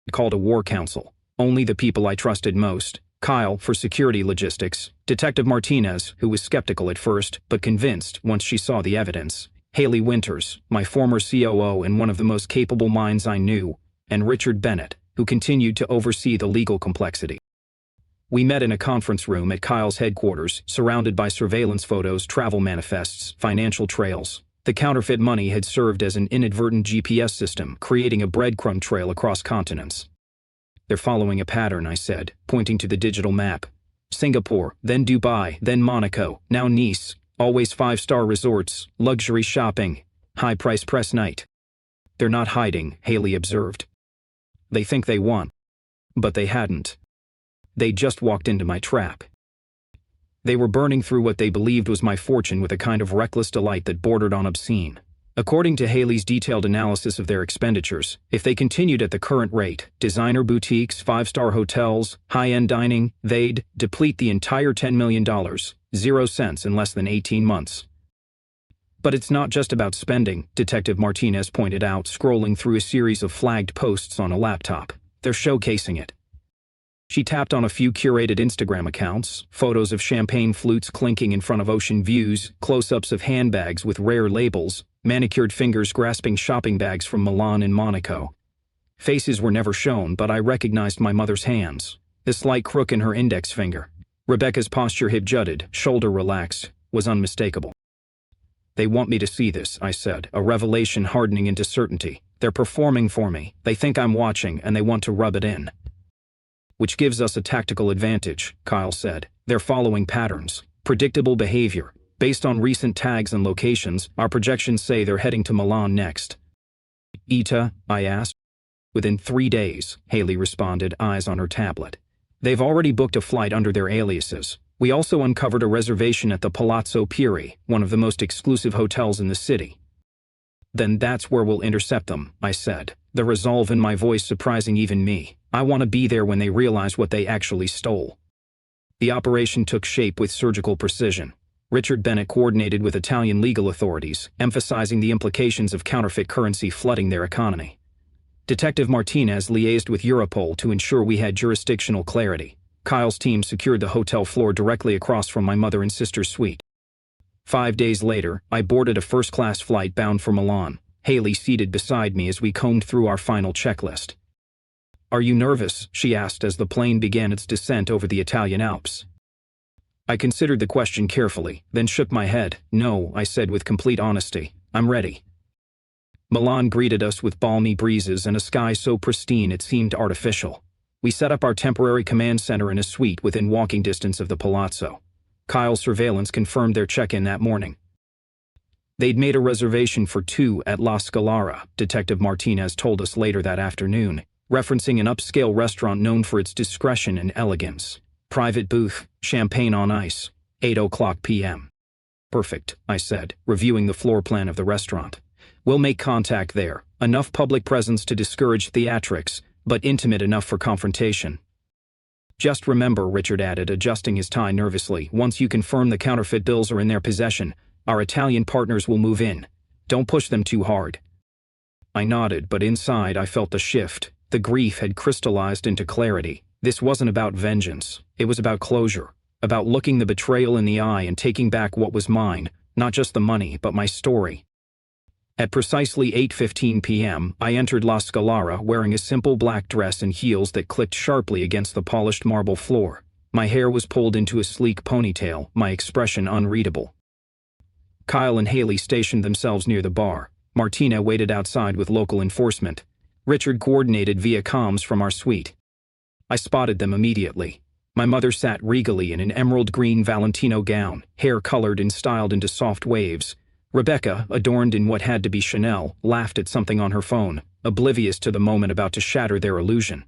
I called a war council. Only the people I trusted most. Kyle, for security logistics. Detective Martinez, who was skeptical at first, but convinced once she saw the evidence. Haley Winters, my former COO and one of the most capable minds I knew. And Richard Bennett, who continued to oversee the legal complexity. We met in a conference room at Kyle's headquarters, surrounded by surveillance photos, travel manifests, financial trails. The counterfeit money had served as an inadvertent GPS system, creating a breadcrumb trail across continents. They're following a pattern, I said, pointing to the digital map. Singapore, then Dubai, then Monaco, now Nice. Always five-star resorts, luxury shopping, high-price press night. They're not hiding, Haley observed. They think they won. But they hadn't. They just walked into my trap. They were burning through what they believed was my fortune with a kind of reckless delight that bordered on obscene. According to Haley's detailed analysis of their expenditures, if they continued at the current rate, designer boutiques, five-star hotels, high-end dining, they'd deplete the entire $10 million, 0 cents in less than 18 months. But it's not just about spending, Detective Martinez pointed out, scrolling through a series of flagged posts on a laptop. They're showcasing it. She tapped on a few curated Instagram accounts, photos of champagne flutes clinking in front of ocean views, close-ups of handbags with rare labels, manicured fingers grasping shopping bags from Milan and Monaco. Faces were never shown, but I recognized my mother's hands, the slight crook in her index finger. Rebecca's posture, hip jutted, shoulder relaxed, was unmistakable. They want me to see this, I said, a revelation hardening into certainty. They're performing for me. They think I'm watching, and they want to rub it in. Which gives us a tactical advantage, Kyle said. They're following patterns, predictable behavior. Based on recent tags and locations, our projections say they're heading to Milan next. Ita, I asked. Within 3 days, Haley responded, eyes on her tablet. They've already booked a flight under their aliases. We also uncovered a reservation at the Palazzo Pieri, one of the most exclusive hotels in the city. Then that's where we'll intercept them, I said, the resolve in my voice surprising even me. I want to be there when they realize what they actually stole. The operation took shape with surgical precision. Richard Bennett coordinated with Italian legal authorities, emphasizing the implications of counterfeit currency flooding their economy. Detective Martinez liaised with Europol to ensure we had jurisdictional clarity. Kyle's team secured the hotel floor directly across from my mother and sister's suite. 5 days later, I boarded a first-class flight bound for Milan, Haley seated beside me as we combed through our final checklist. Are you nervous? She asked as the plane began its descent over the Italian Alps. I considered the question carefully, then shook my head. No, I said with complete honesty. I'm ready. Milan greeted us with balmy breezes and a sky so pristine it seemed artificial. We set up our temporary command center in a suite within walking distance of the palazzo. Kyle's surveillance confirmed their check-in that morning. They'd made a reservation for 2 at La Scalara, Detective Martinez told us later that afternoon, referencing an upscale restaurant known for its discretion and elegance. Private booth, champagne on ice, 8:00 p.m. Perfect, I said, reviewing the floor plan of the restaurant. We'll make contact there, enough public presence to discourage theatrics, but intimate enough for confrontation. Just remember, Richard added, adjusting his tie nervously, once you confirm the counterfeit bills are in their possession, our Italian partners will move in. Don't push them too hard. I nodded, but inside I felt the shift. The grief had crystallized into clarity. This wasn't about vengeance. It was about closure, about looking the betrayal in the eye and taking back what was mine, not just the money, but my story. At precisely 8:15 p.m., I entered La Scalara wearing a simple black dress and heels that clicked sharply against the polished marble floor. My hair was pulled into a sleek ponytail, my expression unreadable. Kyle and Haley stationed themselves near the bar. Martina waited outside with local enforcement. Richard coordinated via comms from our suite. I spotted them immediately. My mother sat regally in an emerald green Valentino gown, hair colored and styled into soft waves. Rebecca, adorned in what had to be Chanel, laughed at something on her phone, oblivious to the moment about to shatter their illusion.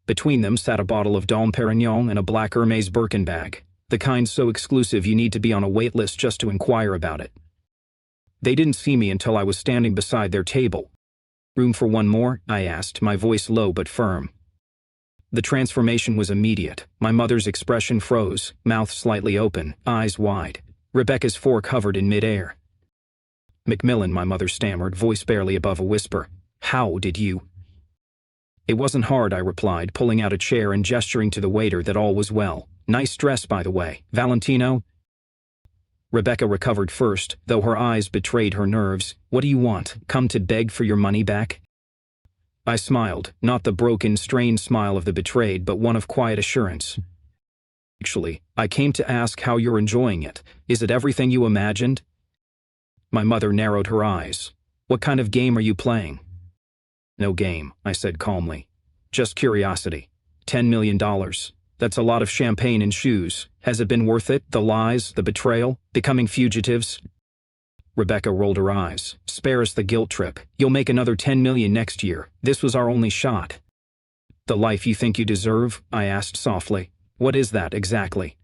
Between them sat a bottle of Dom Perignon and a black Hermes Birkin bag, the kind so exclusive you need to be on a wait list just to inquire about it. They didn't see me until I was standing beside their table. "Room for one more?" I asked, my voice low but firm. The transformation was immediate. My mother's expression froze, mouth slightly open, eyes wide. Rebecca's fork hovered in midair. "Macmillan," my mother stammered, voice barely above a whisper. "How did you—" "It wasn't hard," I replied, pulling out a chair and gesturing to the waiter that all was well. "Nice dress, by the way. Valentino?" Rebecca recovered first, though her eyes betrayed her nerves. "What do you want? Come to beg for your money back?" I smiled, not the broken, strained smile of the betrayed, but one of quiet assurance. "Actually, I came to ask how you're enjoying it. Is it everything you imagined?" My mother narrowed her eyes. "What kind of game are you playing?" "No game," I said calmly. "Just curiosity. $10 million. That's a lot of champagne and shoes. Has it been worth it? The lies, the betrayal, becoming fugitives?" Rebecca rolled her eyes. "Spare us the guilt trip. You'll make another $10 million next year. This was our only shot." "The life you think you deserve?" I asked softly. "What is that, exactly?"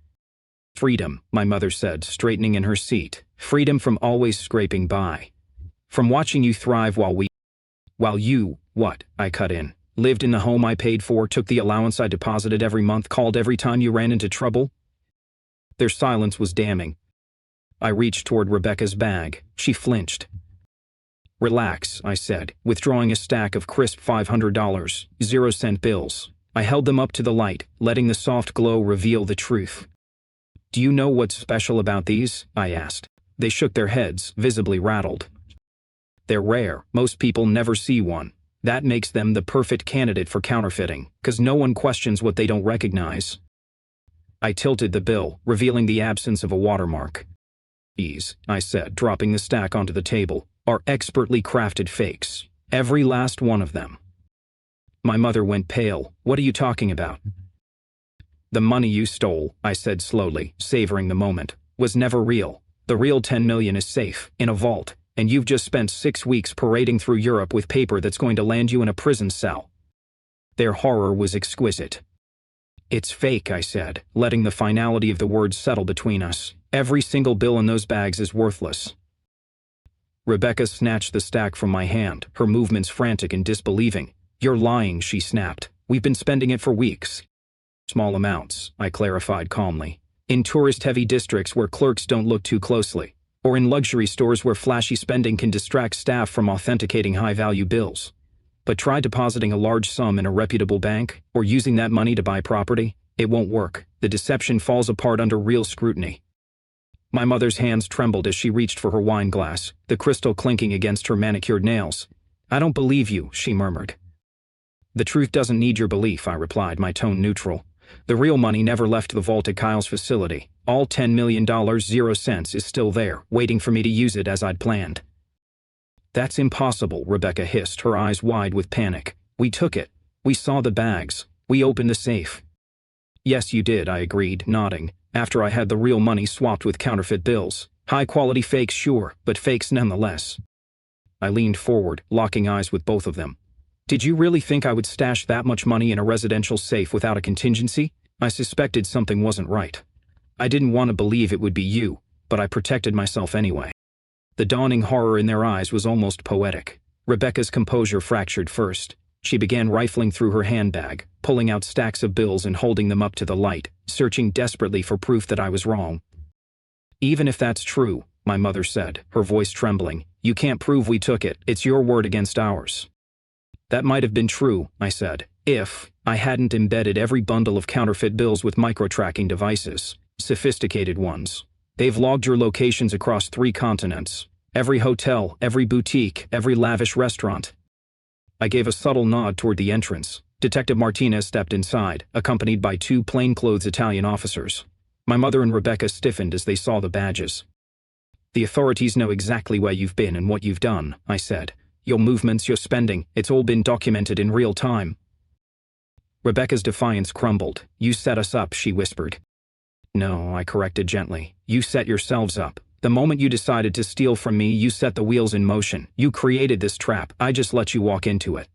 "Freedom," my mother said, straightening in her seat. "Freedom from always scraping by. From watching you thrive while you, what?" I cut in. "Lived in the home I paid for, took the allowance I deposited every month, called every time you ran into trouble?" Their silence was damning. I reached toward Rebecca's bag. She flinched. "Relax," I said, withdrawing a stack of crisp $500, 0-cent bills. I held them up to the light, letting the soft glow reveal the truth. "Do you know what's special about these?" I asked. They shook their heads, visibly rattled. "They're rare. Most people never see one. That makes them the perfect candidate for counterfeiting, 'cause no one questions what they don't recognize." I tilted the bill, revealing the absence of a watermark. "These," I said, dropping the stack onto the table, "are expertly crafted fakes. Every last one of them." My mother went pale. "What are you talking about?" "The money you stole," I said slowly, savoring the moment, "was never real. The real $10 million is safe, in a vault, and you've just spent 6 weeks parading through Europe with paper that's going to land you in a prison cell." Their horror was exquisite. "It's fake," I said, letting the finality of the words settle between us. "Every single bill in those bags is worthless." Rebecca snatched the stack from my hand, her movements frantic and disbelieving. "You're lying," she snapped. "We've been spending it for weeks." "Small amounts," I clarified calmly. "In tourist-heavy districts where clerks don't look too closely, or in luxury stores where flashy spending can distract staff from authenticating high-value bills. But try depositing a large sum in a reputable bank, or using that money to buy property. It won't work. The deception falls apart under real scrutiny." My mother's hands trembled as she reached for her wine glass, the crystal clinking against her manicured nails. "I don't believe you," she murmured. "The truth doesn't need your belief," I replied, my tone neutral. "The real money never left the vault at Kyle's facility. All $10 million, 0 cents, is still there, waiting for me to use it as I'd planned." "That's impossible," Rebecca hissed, her eyes wide with panic. "We took it. We saw the bags. We opened the safe." "Yes, you did," I agreed, nodding, "after I had the real money swapped with counterfeit bills. High-quality fakes, sure, but fakes nonetheless." I leaned forward, locking eyes with both of them. "Did you really think I would stash that much money in a residential safe without a contingency?" I suspected something wasn't right. I didn't want to believe it would be you, but I protected myself anyway. The dawning horror in their eyes was almost poetic. Rebecca's composure fractured first. She began rifling through her handbag, pulling out stacks of bills and holding them up to the light, searching desperately for proof that I was wrong. "Even if that's true," my mother said, her voice trembling, "you can't prove we took it. It's your word against ours." "That might have been true," I said, "if I hadn't embedded every bundle of counterfeit bills with micro-tracking devices, sophisticated ones. They've logged your locations across 3 continents, every hotel, every boutique, every lavish restaurant." I gave a subtle nod toward the entrance. Detective Martinez stepped inside, accompanied by 2 plainclothes Italian officers. My mother and Rebecca stiffened as they saw the badges. "The authorities know exactly where you've been and what you've done," I said. "Your movements, your spending, it's all been documented in real time." Rebecca's defiance crumbled. "You set us up," she whispered. "No," I corrected gently. "You set yourselves up. The moment you decided to steal from me, you set the wheels in motion. You created this trap. I just let you walk into it."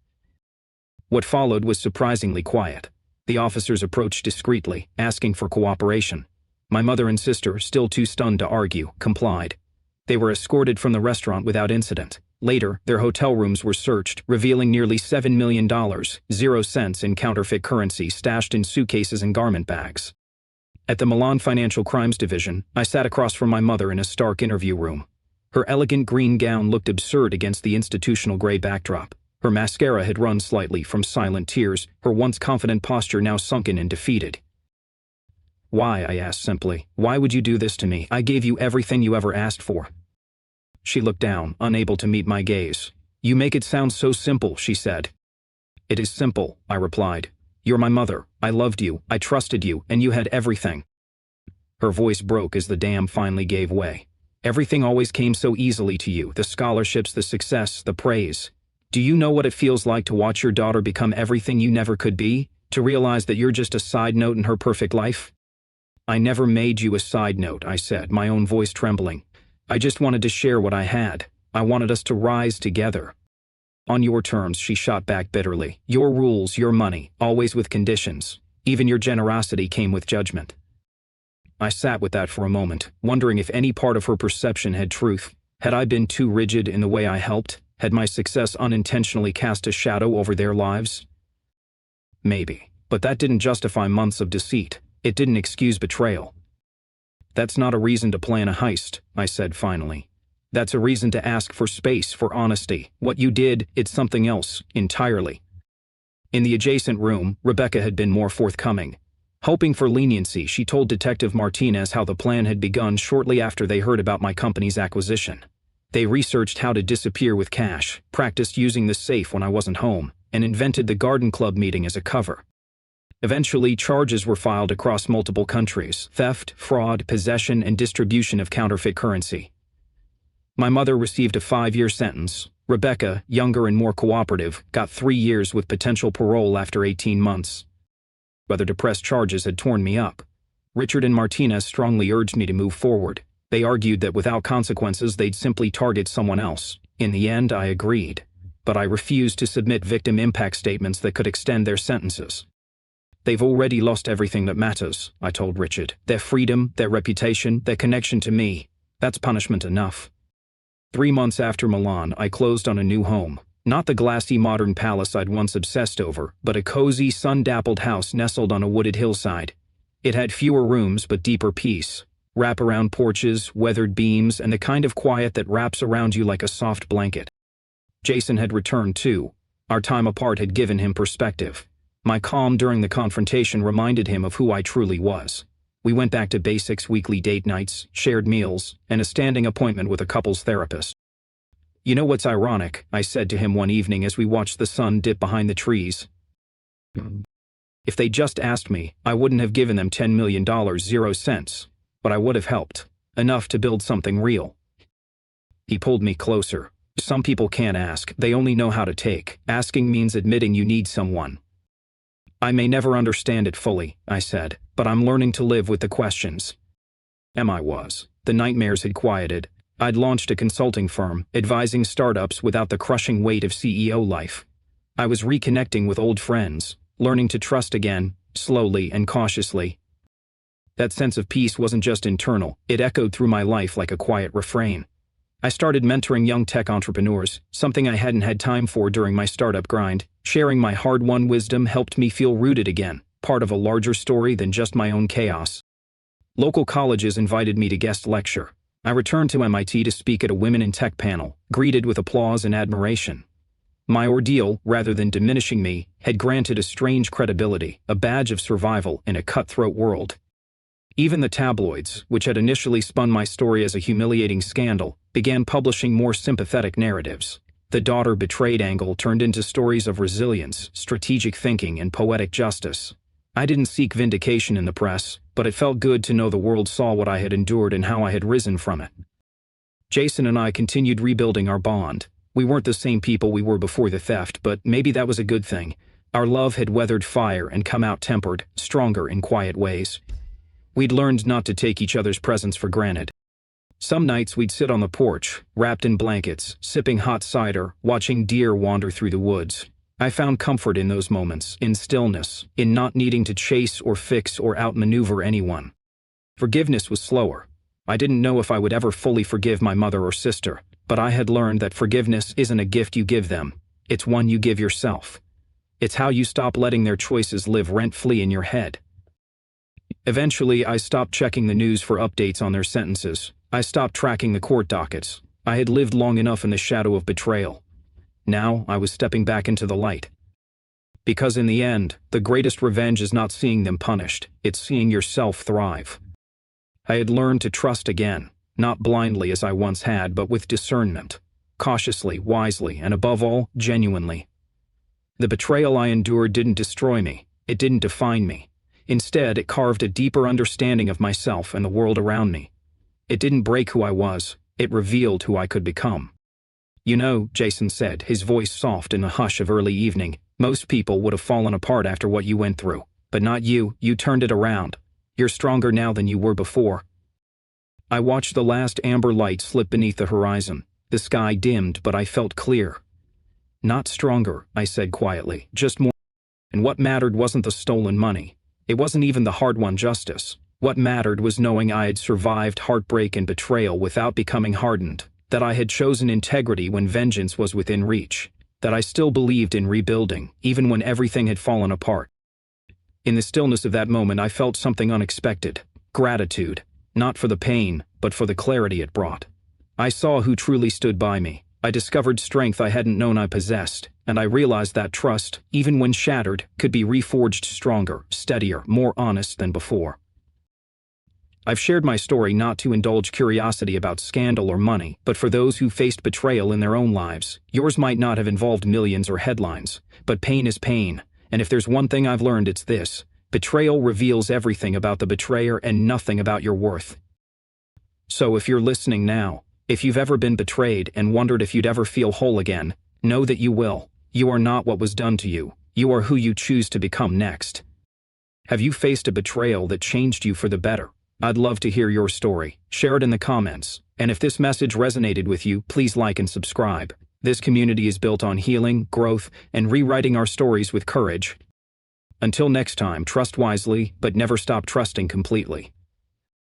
What followed was surprisingly quiet. The officers approached discreetly, asking for cooperation. My mother and sister, still too stunned to argue, complied. They were escorted from the restaurant without incident. Later, their hotel rooms were searched, revealing nearly $7 million, 0 cents in counterfeit currency stashed in suitcases and garment bags. At the Milan Financial Crimes Division, I sat across from my mother in a stark interview room. Her elegant green gown looked absurd against the institutional gray backdrop. Her mascara had run slightly from silent tears, her once confident posture now sunken and defeated. "Why?" I asked simply. "Why would you do this to me? I gave you everything you ever asked for." She looked down, unable to meet my gaze. "You make it sound so simple," she said. "It is simple," I replied. "You're my mother. I loved you, I trusted you, and you had everything." Her voice broke as the dam finally gave way. "Everything always came so easily to you, the scholarships, the success, the praise. Do you know what it feels like to watch your daughter become everything you never could be? To realize that you're just a side note in her perfect life?" "I never made you a side note," I said, my own voice trembling. "I just wanted to share what I had. I wanted us to rise together." "On your terms," she shot back bitterly. "Your rules, your money, always with conditions. Even your generosity came with judgment." I sat with that for a moment, wondering if any part of her perception had truth. Had I been too rigid in the way I helped? Had my success unintentionally cast a shadow over their lives? Maybe. But that didn't justify months of deceit. It didn't excuse betrayal. "That's not a reason to plan a heist," I said finally. "That's a reason to ask for space, for honesty. What you did, it's something else, entirely." In the adjacent room, Rebecca had been more forthcoming. Hoping for leniency, she told Detective Martinez how the plan had begun shortly after they heard about my company's acquisition. They researched how to disappear with cash, practiced using the safe when I wasn't home, and invented the garden club meeting as a cover. Eventually, charges were filed across multiple countries: theft, fraud, possession, and distribution of counterfeit currency. My mother received a 5-year sentence. Rebecca, younger and more cooperative, got 3 years with potential parole after 18 months. Whether to press charges had torn me up. Richard and Martinez strongly urged me to move forward. They argued that without consequences they'd simply target someone else. In the end, I agreed. But I refused to submit victim impact statements that could extend their sentences. "They've already lost everything that matters," I told Richard. "Their freedom, their reputation, their connection to me. That's punishment enough." 3 months after Milan, I closed on a new home. Not the glassy modern palace I'd once obsessed over, but a cozy, sun-dappled house nestled on a wooded hillside. It had fewer rooms but deeper peace. Wrap-around porches, weathered beams, and the kind of quiet that wraps around you like a soft blanket. Jason had returned too. Our time apart had given him perspective. My calm during the confrontation reminded him of who I truly was. We went back to basics: weekly date nights, shared meals, and a standing appointment with a couples therapist. "You know what's ironic?" I said to him one evening as we watched the sun dip behind the trees. "If they just asked me, I wouldn't have given them $10 million, 0 cents. But I would have helped. Enough to build something real." He pulled me closer. "Some people can't ask, they only know how to take. Asking means admitting you need someone." "I may never understand it fully," I said, "but I'm learning to live with the questions." I was. The nightmares had quieted. I'd launched a consulting firm, advising startups without the crushing weight of CEO life. I was reconnecting with old friends, learning to trust again, slowly and cautiously. That sense of peace wasn't just internal, it echoed through my life like a quiet refrain. I started mentoring young tech entrepreneurs, something I hadn't had time for during my startup grind. Sharing my hard-won wisdom helped me feel rooted again, part of a larger story than just my own chaos. Local colleges invited me to guest lecture. I returned to MIT to speak at a Women in Tech panel, greeted with applause and admiration. My ordeal, rather than diminishing me, had granted a strange credibility, a badge of survival in a cutthroat world. Even the tabloids, which had initially spun my story as a humiliating scandal, began publishing more sympathetic narratives. The daughter betrayed angle turned into stories of resilience, strategic thinking, and poetic justice. I didn't seek vindication in the press, but it felt good to know the world saw what I had endured and how I had risen from it. Jason and I continued rebuilding our bond. We weren't the same people we were before the theft, but maybe that was a good thing. Our love had weathered fire and come out tempered, stronger in quiet ways. We'd learned not to take each other's presence for granted. Some nights we'd sit on the porch, wrapped in blankets, sipping hot cider, watching deer wander through the woods. I found comfort in those moments, in stillness, in not needing to chase or fix or outmaneuver anyone. Forgiveness was slower. I didn't know if I would ever fully forgive my mother or sister, but I had learned that forgiveness isn't a gift you give them, it's one you give yourself. It's how you stop letting their choices live rent-free in your head. Eventually, I stopped checking the news for updates on their sentences. I stopped tracking the court dockets. I had lived long enough in the shadow of betrayal. Now, I was stepping back into the light. Because in the end, the greatest revenge is not seeing them punished, it's seeing yourself thrive. I had learned to trust again, not blindly as I once had, but with discernment, cautiously, wisely, and above all, genuinely. The betrayal I endured didn't destroy me, it didn't define me. Instead, it carved a deeper understanding of myself and the world around me. It didn't break who I was, it revealed who I could become. You know, Jason said, his voice soft in the hush of early evening, most people would have fallen apart after what you went through. But not you, you turned it around. You're stronger now than you were before. I watched the last amber light slip beneath the horizon. The sky dimmed, but I felt clear. Not stronger, I said quietly, just more. And what mattered wasn't the stolen money. It wasn't even the hard-won justice. What mattered was knowing I had survived heartbreak and betrayal without becoming hardened, that I had chosen integrity when vengeance was within reach, that I still believed in rebuilding, even when everything had fallen apart. In the stillness of that moment, I felt something unexpected, gratitude, not for the pain, but for the clarity it brought. I saw who truly stood by me. I discovered strength I hadn't known I possessed, and I realized that trust, even when shattered, could be reforged stronger, steadier, more honest than before. I've shared my story not to indulge curiosity about scandal or money, but for those who faced betrayal in their own lives. Yours might not have involved millions or headlines, but pain is pain, and if there's one thing I've learned, it's this: betrayal reveals everything about the betrayer and nothing about your worth. So if you're listening now, if you've ever been betrayed and wondered if you'd ever feel whole again, know that you will. You are not what was done to you. You are who you choose to become next. Have you faced a betrayal that changed you for the better? I'd love to hear your story. Share it in the comments. And if this message resonated with you, please like and subscribe. This community is built on healing, growth, and rewriting our stories with courage. Until next time, trust wisely, but never stop trusting completely.